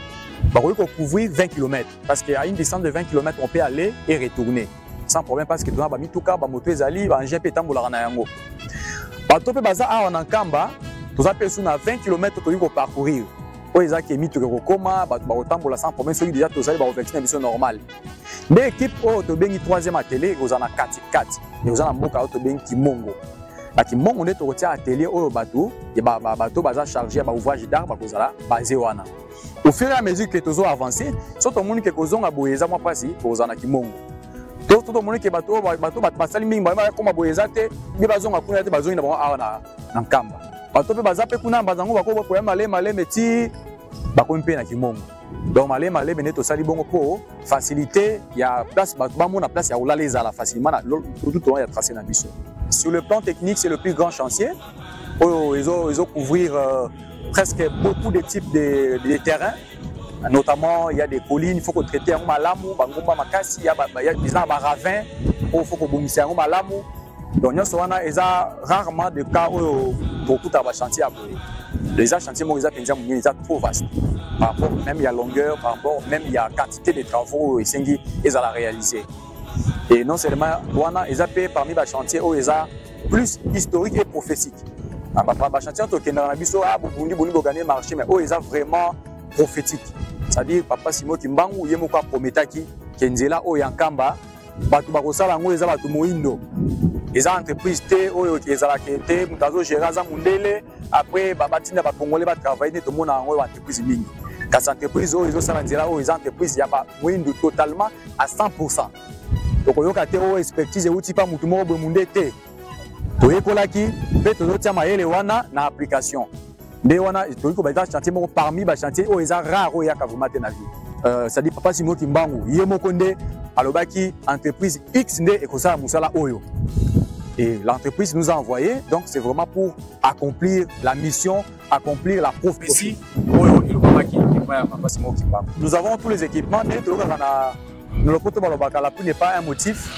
Ba ko couvrir 20 km parce qu'à une distance de 20 km on peut aller et retourner. sans problème parce que tona ba mituka ba moto ezali ba engin pe tambola na yango bato pe baza awa na nkamba toza pe suna 20 km toyi ko parcourir oyo eza ke mituka kokoma bato bakotambola sans problème soki déjà tozali bakovertine biso normal nde équipe oyo tobengi 3e atelier ekozala na kati ekozala na mboka oyo tobengi kimongo na kimongo nde tokotia atelier oyo bato baza chargé ya baouvrage d'art bakozala basé wana au fur et à mesure que tozo avancer so tomoni ke kozonga boye eza mwa mpasi tokozala na kimongo to tomoni ke bato basali mingi bakoma boye eza te mpe bazonga kuna te bazongi na bango awa na nkamba bato mpe baza mpe kuna bazango bakoya maleme ti bakomi mpe na kimongo donc maleme nde tosali bongo mpo facilité ya place bato bamona place ya kolala ezala facilement na tout ya tracé na biso. Sur le plan technique, c'est le plus grand chantier. Ils ont couvrir presque beaucoup de types de terrains. Notamment, il y a des collines, il faut qu'on traite un malamu, bangomba makasi, il y a des ravins, il faut qu'on boumisse un malamu. Donc, il y a rarement des cas où beaucoup de chantiers. Les chantiers, ils sont trop vastes. Par rapport même il y a longueur, par rapport même il y a quantité de travaux ils ont réalisé. Et non seulement, ils ont parmi les chantiers où ils ont plus historique et prophétique. Les chantiers qui ont gagné le marché, mais où ils ont vraiment prophétique. C'est-à-dire, Papa Simon Kimbangu, il y a un prométaki, qui est là, où il y a un kamba, batu bakosala ngo eza batu moindo eza entreprise te oyo ezala kete mutazo geraza mundele après babatinda ba congolais ba travailler to mona ngo entreprise mingi kasi entreprise oyo ezosala nzela oyo eza entreprise ya ba moindo totalement à 100%. Donc oyoka te oyo expertise uti pa mutu moko munde te toyekolaki pe tozotia mayele wana na application nde wana toyiko ba chantier moko parmi ba chantier oyo eza rare oyo ya kavuma te na vie. Ça dit Papa Simon Kimbangu Yemokonde alobaki entreprise X nde ekosala musala oyo. Et l'entreprise nous a envoyé, donc c'est vraiment pour accomplir la mission, accomplir la prophétie. Nous avons tous les équipements, mais la pluie n'est pas un motif.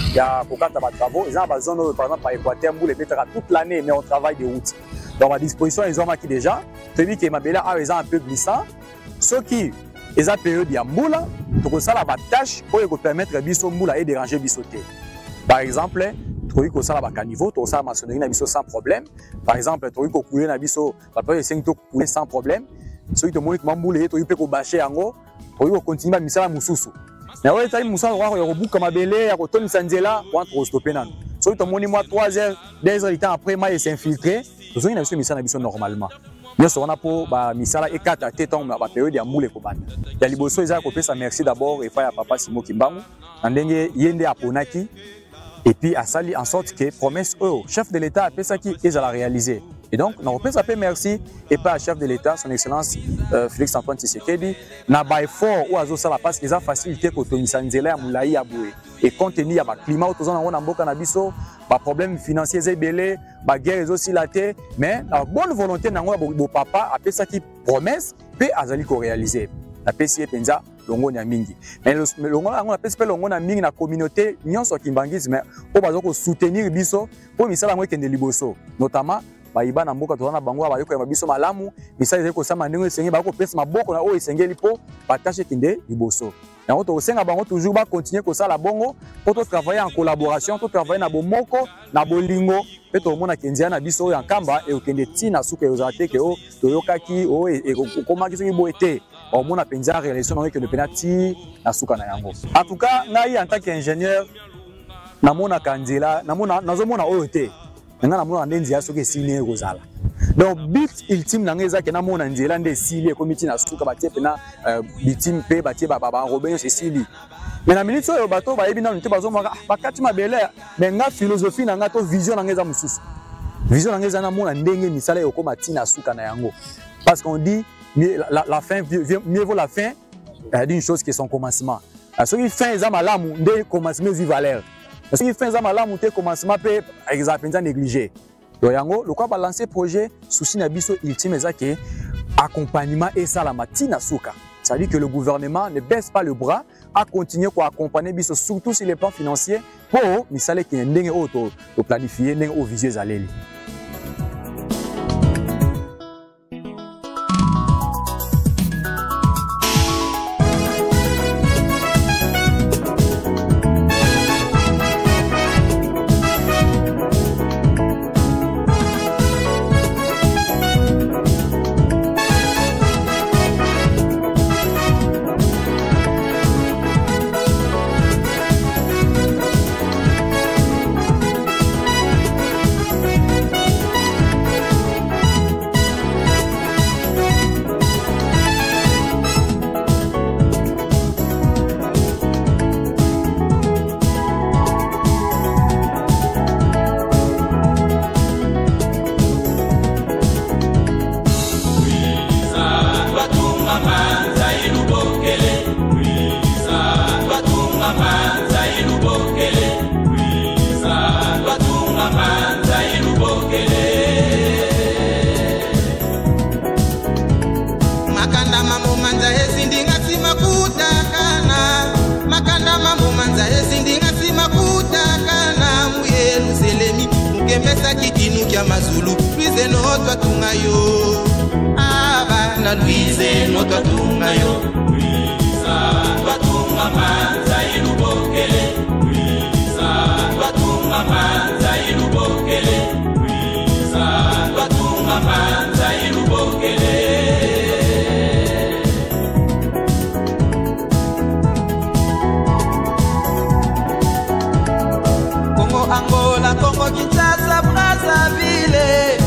Il y a des travaux, ils ont besoin par exemple par Équateur, toute l'année, mais on travaille des routes. Donc à disposition, ils ont marqué déjà. Celui qui est mabela a un peu glissant. Ceux qui ils ont période de moula, donc ça la tâche pour permettre biso moula et déranger bisoté. Par exemple, tu peux faire un niveau, tu peux faire maçonnerie sans problème. Par exemple, tu peux couler sans problème. Si tu peux faire tu peux bâcher en haut, tu peux continuer à faire mususu. Mais ouais, tu as mususu, tu as un comme belé, tu as un sanzela, tu as stopper nan. Si tu as 3 heures, 2 heures de temps après, il s'infiltrer, tu as un mususu normalement. Bien sûr, on a pour misala et 4 à téton ma période ya moule ko banda. Ya liboso eza ko pesa merci d'abord et fa ya Papa Simon Kimbangu. Ndenge yende aponaki et puis a sali en sorte que promesse chef de l'État a pesa qui est à la réaliser. Et donc on pesa pe merci et pas à chef de l'État son excellence Félix Antoine Tshisekedi na ba effort ou azo sala parce qu'ils a facilité ko tomisa nzela ya mulai ya boue et compte tenu ya ba climat autozana na mboka na biso ba problème financier zebele ba guerre aussi la terre mais la bonne volonté nango bo papa a pesa qui promesse pe azali ko réaliser la PCE penza longo na mingi mais longo na ngona pesa pe longo na mingi na communauté nyonso kimbangisi mais o bazo ko soutenir biso po misala ngo kende liboso notamment bayiba na mboka tozana bango ba yoko ya biso malamu misala ezeko sama ndenge esenge ba ko pesa maboko na o esengeli po partager kende liboso. Et on doit toujours continuer comme ça la bongo pour travailler en collaboration, pour travailler na bomoko, na bolingo, et tout le monde a kendia na biso en kamba et au kende tina souke ozate ke o toyokaki o et comment qu'ils ont été. Au monde a penza relation avec le penati na souka na yango. En tout cas, ngai en tant qu'ingénieur na mona kandela, na mona nazomona oyote. Nga na mona ndenzi ya soke sine rozala. Donc but ultime nangeza ke na mona nzela nde sili komiti na suka batie pena bitime pe batie ba Robin c'est sili. Mais na minute oyo bato ba yebi na nte bazo maka bakati mabele mais nga philosophie nanga to vision nangeza mususu. Vision nangeza na mona ndenge misala yo koma tina suka na yango. Parce qu'on dit la fin mieux vaut la fin d'une chose que son commencement. Parce que fin eza malamu nde commencement zi valeur. Parce que fin eza malamu te commencement pe exemple nza négligé. Yango, le quoi balancer projet souci na biso ultime ezake accompagnement et ça la matina souka. Ça dit que le gouvernement ne baisse pas le bras à continuer à accompagner biso surtout sur les plans financiers pour misale ki ndenge auto to planifier ndenge au visuel aleli. makia mazulu Louise noto atunga yo Abana Louise noto atunga yo Luisa twatunga manza ilubokele Luisa twatunga manza ilubokele Luisa twatunga manza ilubokele Angola, Congo, Kinshasa, Brazzaville.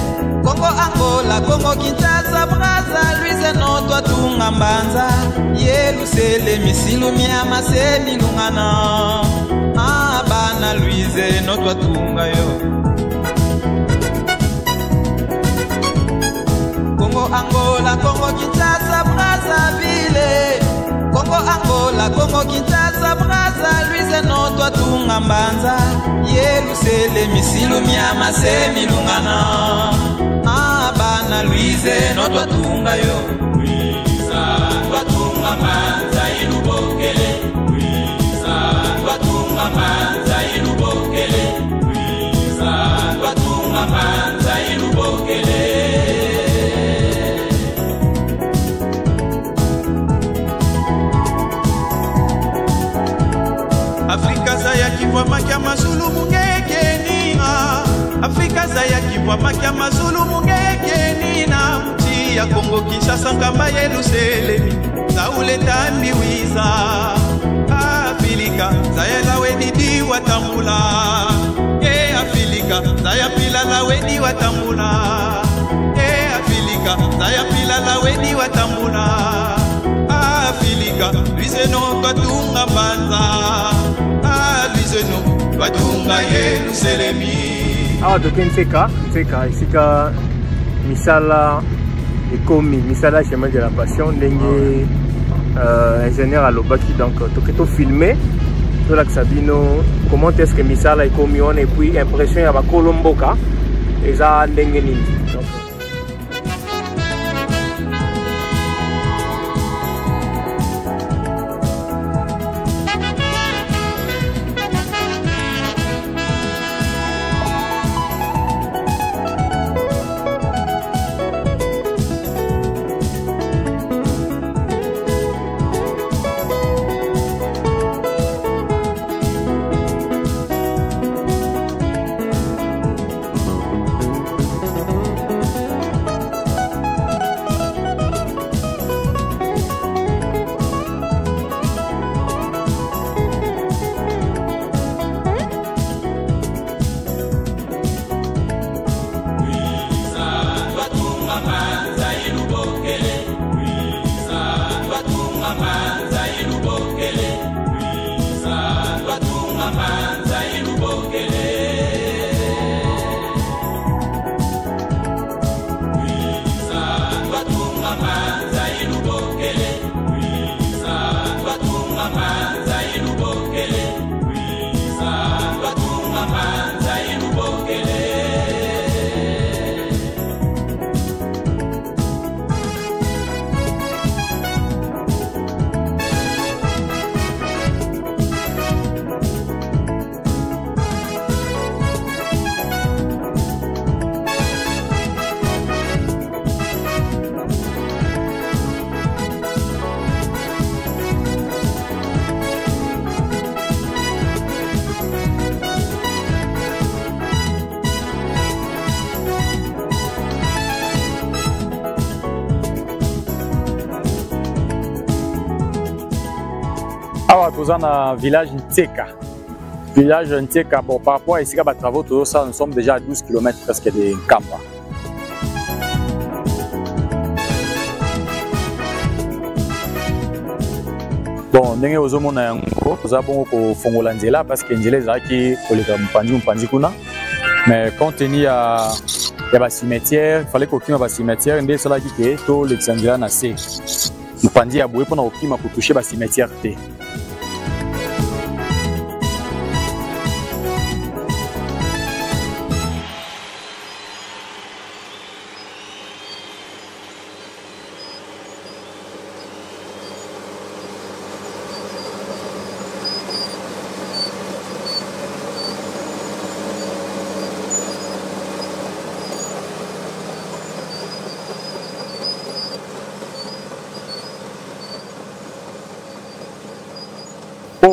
Congo, Angola, Congo, Kinshasa, Brazzaville. Louise noto atunga mbanza. Yelusele misilu miama se milungana. Abana Louise noto atunga yo. Congo, Angola, Congo, Kinshasa, Brazzaville. Congo, Angola, Congo, Kinshasa, Brazzaville. Louise noto atunga mbanza. Yelusele misilu miama se milungana. Abana Louise noto atunga yo. Luisa twatunga manza ilubokele. Luisa twatunga manza ilubokele. Luisa twatunga manza ilubokele. Afrika zaya kivwa makia mazulu mungeke nina Afrika zaya kivwa makia mazulu mungeke nina Mchi ya Kongo Kinshasa nkamba Yeluselemi Zaule tambi wiza Afrika zaya la wedi watambula Afrika zaya pila la wedi watambula Afrika zaya pila la wedi watambula Afrika Louise no katunga banza Louise no katunga Yeluselemi awa toke Ntseka esika misala ekomi misala chemin de la passion ndenge ingénieur alobaki donc toke to filmer tolakisa bino comment est-ce que misala ekomi wana et puis impression ya bakolo mboka eza ndenge nini donc awa toza na village Ntseka. Village Ntseka, bon, par rapport à ici, les travaux, tout ça, nous sommes déjà à 12 km presque de Nkamba. Bon, ndenge ozomona yango toza bongo kofongola nzela parce que nzela ezalaki koleka mopanzi kuna, mais compte tenu ya bacimetière, il fallait kokima bacimetière nde esalaki ke tolekisa nzela na se mopanzi ya boye mpona kokima kotouche bacimetière te.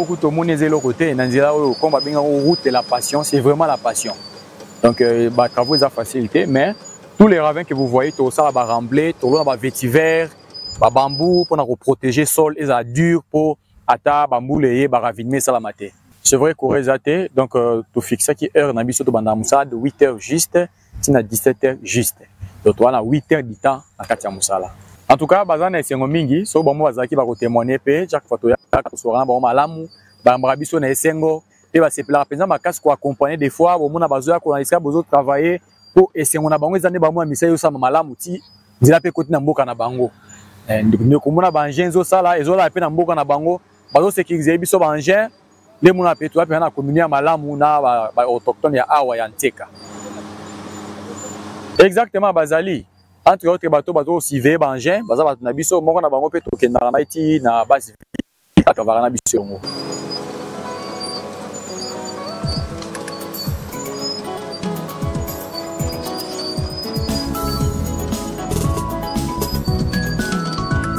Pour tout le monde est côté, comme route de la passion, c'est vraiment la passion. Donc, travaux ont facilité, mais tous les ravins que vous voyez, tout ça va rembler, tout le monde va vétiver, bambou pour protéger le sol, et ça dur pour atta bambou les raviner ça la maté. C'est vrai qu'on résaté, donc tu fixes qui heure na biso to banda musala de 8h juste, tina 17h juste. Donc on a 8h du temps na kati ya musala. En tout cas, bazana esengo mingi, so bomo bazaki ba ko témoigner pe chaque fois to ya ko sora ba malamu, ba mbrabiso na esengo, pe ba sepela penza makasi ko accompagner des fois bomo na bazoya ko na iska bozo travailler pour esengo na bango ezane ba mo misa yo sa malamu ti nzila pe koti na mboka na bango. Ndiko komona ba ngenzo sala ezola pe na mboka na bango, bazo sécuriser biso ba ngien les gens qui ont été communés à Malamu, autochtones à Awa et Nteka. Exactement, Bazali. Entre autres bateaux, bateaux civé, bangin, Bazali, Nabiso, Morana Bango, Peto, Kenaramaiti, na base, Kavarana Biso.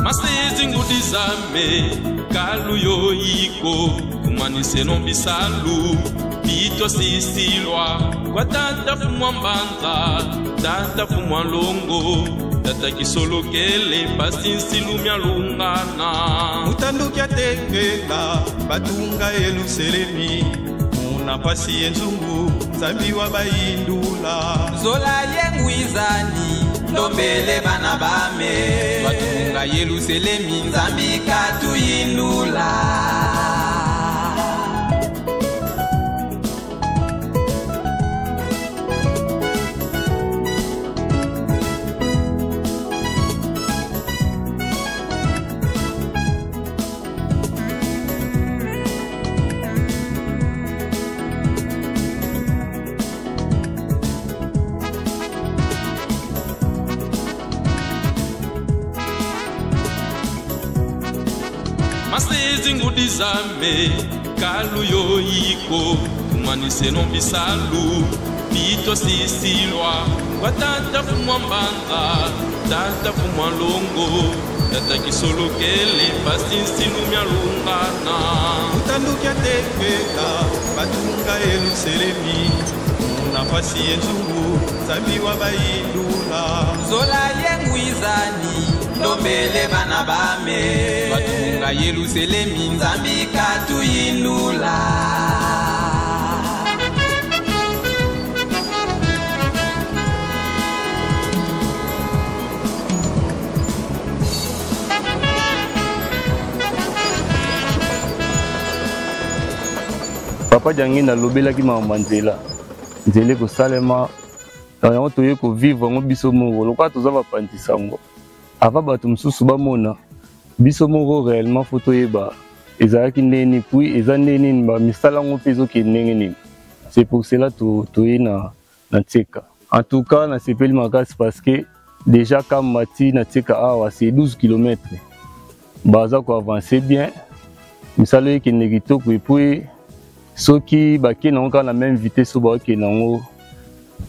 Masezi ngudizame kalu yo iko kumanise no bisalu bito sisilwa kwa tata fumwa mbanza tata fumwa longo tata kisolo kele pasi silumya lungana mutanduki atekela batunga eluselemi muna pasi enzungu zambiwa bayindula zola yengwizani Lombele bana bame Batunga Yerusalemi Nzambi katuyinula Masezi ngudizame kalu yo iko kumanise no bisalu bito sisilwa kwa tata fumwa mbanza tata fumwa longo tata kisolo kele pasi silumya lungana mutanduki atekela batunga eluselemi muna pasi enzungu zambiwa bayindula zola yengwizani Lombele bana bame Batunga Yerusalemi Nzambi katuyinula Papa Jangina lobelaki mama nzela nzela ko salema yango toye ko vivre ngo biso mongo lokwa tozava pantisango ava bato mususu bamona biso moko réellement photo yeba ezalaki ndeni puis eza ndeni ba misala ngo pe ezokende ndenge nini. C'est pour cela toye na Nteka. En tout cas na sepeli makasi parce que déjà comme mati na Nteka awa c'est 12 km baza ko avancer bien misala ekende kitoko et puis soki baki na nga na même vitesse so ba ke nango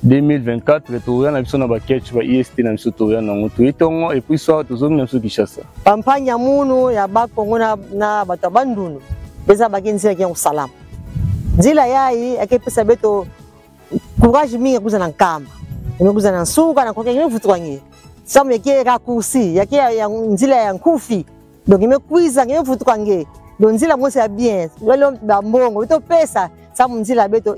2024 toya na biso na ba catch ba IST na biso toya nango toyetongo et puis soir tozomi na biso Kinshasa campagne ya munu ya bakongo na bato bandunu beza bakenzi ya salama nzila yayi akepesa beto courage mingi kuza na nkamba kuza na nsuka na kokenge mvutwangi samu yake rakursi yake ya nzila ya nkufi donc imekwiza ngene mvutwangi donc nzila mwese ya bien wale bambongo beto pesa samu nzila beto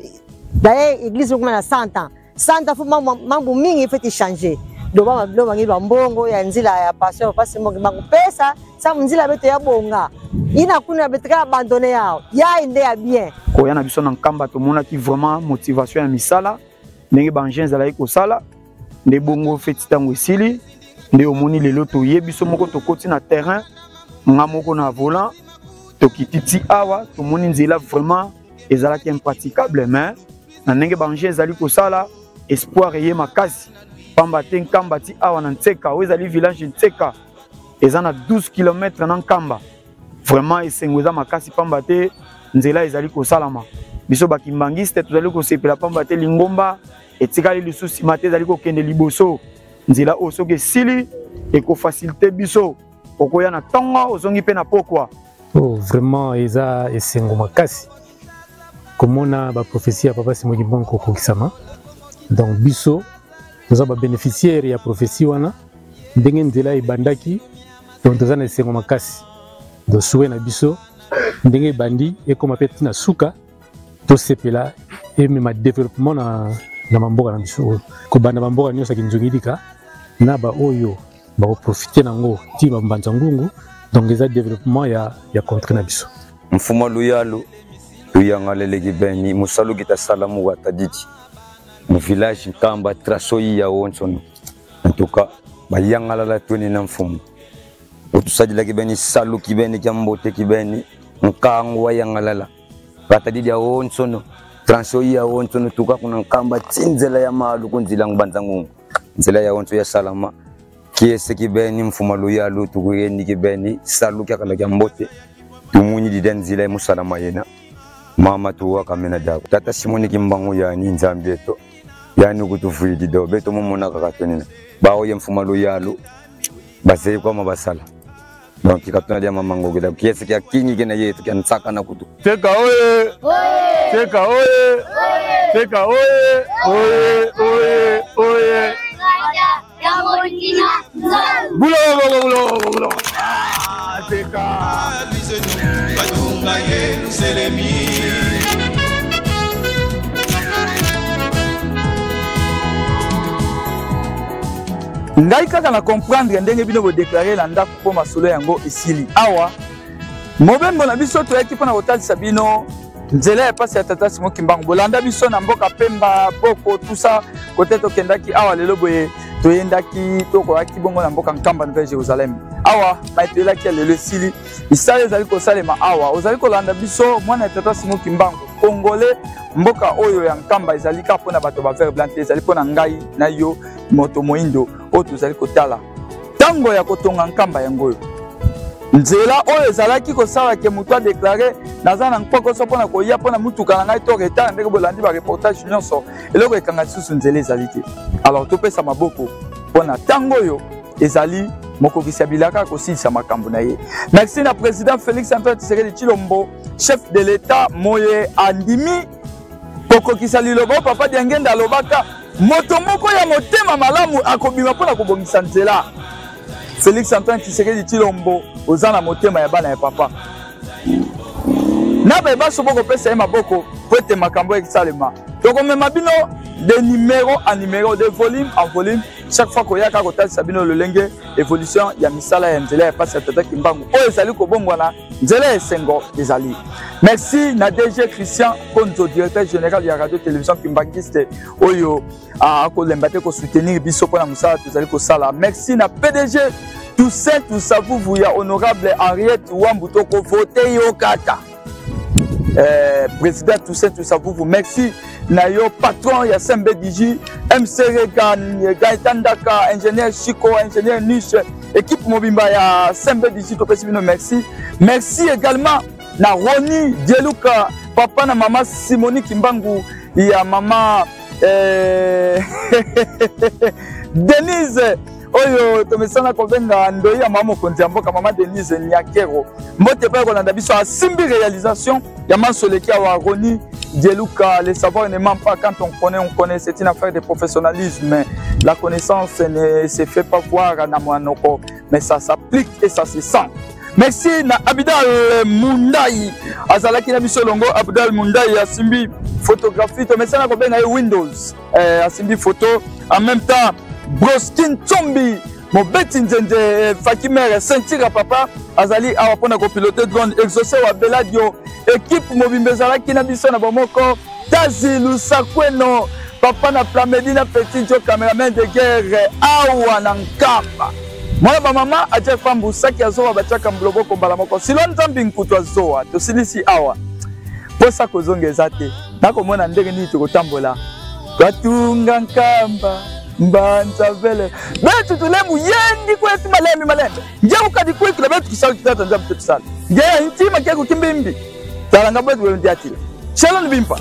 d'ailleurs église kuma na 100 ans Santa fuma mambo mingi ifeti changer doba bangi bambongo ya nzila ya passion pasi mongi bangu pesa sa nzila beto ya bonga ina kuna betra abandonné yao ya inde ya bien ko yana biso na nkamba to mona ki vraiment motivation ya misala ndenge bangien zala ko sala nde bongo feti tango esili nde omoni lelo to yebiso moko to koti na terrain ngamoko na volant to kititi awa to moni nzela vraiment ezalaki impraticable mais na ndenge bangien zali ko sala espoir ye makasi pamba te nkamba ti awa na Nteka ezali village Nteka eza na 12 km na nkamba vraiment esengo eza makasi pamba te nzela ezali ko salama biso bakimbangiste tozali ko sepela pamba te lingomba etikali lisusi mate ezali ko kende liboso nzela osoke sili eko faciliter biso okoya na tongo ozongi pe na pokwa Oh, vraiment, eza esengo makasi. Komona ba prophétie ya papa Simoki Mbangu kokisama. Donc biso nous avons bénéficiaire ya prophétie wana ndenge nzela ebandaki donc tozana esengo makasi. Donc souwe na biso ndenge bandi ekoma peti na suka to sepela et même développement na mamboka na biso. Ko banda mamboka nyosa kinzongidika na ba oyo ba profiter nango ti ba mbanza ngungu. Donc les développement ya contre na biso. Mfuma luyalo tuyangalele kibeni musalu kita salamu wataditi. Mu village Nkamba trasoyi ya Wonsono. En tout cas, bayangalala tuni na mfumu. Utusajila kibeni salu kibeni jambote kibeni nkangwa yangalala. Wataditi ya Wonsono. Trasoyi ya Wonsono tuka kuna Nkamba tinzela ya malu kunzila ngbanza ngungu. Nzela ya Wonso ya salama. Kiese kibeni mfuma luyalo tukuyendi kibeni salu kya kala jambote tumunyi didenzila ya musalama yena mama tuwa kamena jago tata Simoni Kimbangu yani nzambeto yani kutufuidi do beto mumona kakatwenina bawo ye mfuma luyalo basei kwa mabasala donc ikatuna dia mama ngogela kiese kya kinyi kena yetu kya nsaka na kutu Teka oye Teka oye Teka oye oye oye Bulo Teka Batunga Yerusalemi ngai kaka na comprendre ndenge bino bo déclarer la ndako po masolo yango esili awa mobembo na biso toyaki mpona kotalisa bino nzela ya pasi ya tata Simoki Mbangu bolanda biso na mboka Pemba Boko tout ça kote tokendaki awa lelo boye toyendaki tokoyaki bongo na mboka Nkamba Nouvelle Jérusalem awa toyelaki ya lelo esili isala ezali kosalema awa ozali kolanda biso mwana ya tata Simoki Mbangu congolais mboka oyo ya Nkamba ezali ka mpona bato ba vert blanc ezali mpona ngai na yo moto moindo oyo tozali kotala ntango ya kotonga Nkamba yango oyo nzela oyo ezalaki kosala ke moto adeklare naza na nkpokoso mpona koya mpona mutuka na ngai to retard ndenge bolandi bareportage nyonso eloko ekanga lisusu nzela ezali te alors topesa maboko mpona ntango oyo ezali mokokisi ya bilaka kosilisa makambo na ye merci na président Félix Antoine Tshisekedi Tshilombo chef de l'état moye andimi kokokisa liloba papa Diangenda alobaka moto moko ya motema malamu akobima mpona kobongisa nzela Félix Antoine Tshisekedi Tshilombo ozana motema ya bana ya papa na ba so boko pesa maboko pote makambo ekisalema tokomema bino de numéro en numéro de volume en volume chaque fois koyaka kotalisa bino lolenge évolution ya misala ya nzela ya pasi ya tata Kimbangu oyo ezali kobongwana nzela ya esengo ezali merci na DG Christian Konzo directeur général ya radio télévision Kimbangiste oyo akolemba te kosoutenir biso mpona mosala tozali kosala merci na PDG Toussaint Toussavuvu ya honorable Henriette Wambuto kovote yo kata président Toussaint Toussavuvu merci na yo patron ya Sembe Diji MC Regan Gaëtan Daka ingénieur Chico ingénieur Niche équipe mobimba ya Sembe Diji topesi bino merci merci également na Roni Dieluka papa na mama Simoni Kimbangu ya mama Denise oyo tomesana kobenga ndoyi ya mama mokonzi ya mboka mama Denise Nyakero mbote pa kolanda biso asimbi réalisation ya masoleki ya Roni Dieluka. Le savoir ne ment pas, quand on connaît, c'est une affaire de professionnalisme. La connaissance ne se fait pas voir na mwanoko, mais ça s'applique et ça se sent. Merci na Abidal Mundai azalaki na biso longo Abidal Mundai asimbi photographie to mesana ko benga Windows asimbi photo en même temps Broskin Tsombi mobeti nzende Fakimere Sentira papa azali awa pona ko piloter drone exaucer wa Beladio équipe mobimbe azalaki na biso na bomoko Tazi Lusakweno papa na Plamedina Petit Jo cameraman de guerre awa na Nkamba mwana ba mama aje fambu saki azowa bachaka mbloboko mbala moko silo nzambi nkutu azowa tosilisi awa posa kozongeza te nakomona ndenge nini tokotambola twatunga Nkamba mbanza vele betu tulemu yendi kwetu malembe njeu kadi kwetu la betu kisali kitata nzabu tetu sala ngeya intima kia kukimbimbi talanga betu wewe ndiatila shalom bimpa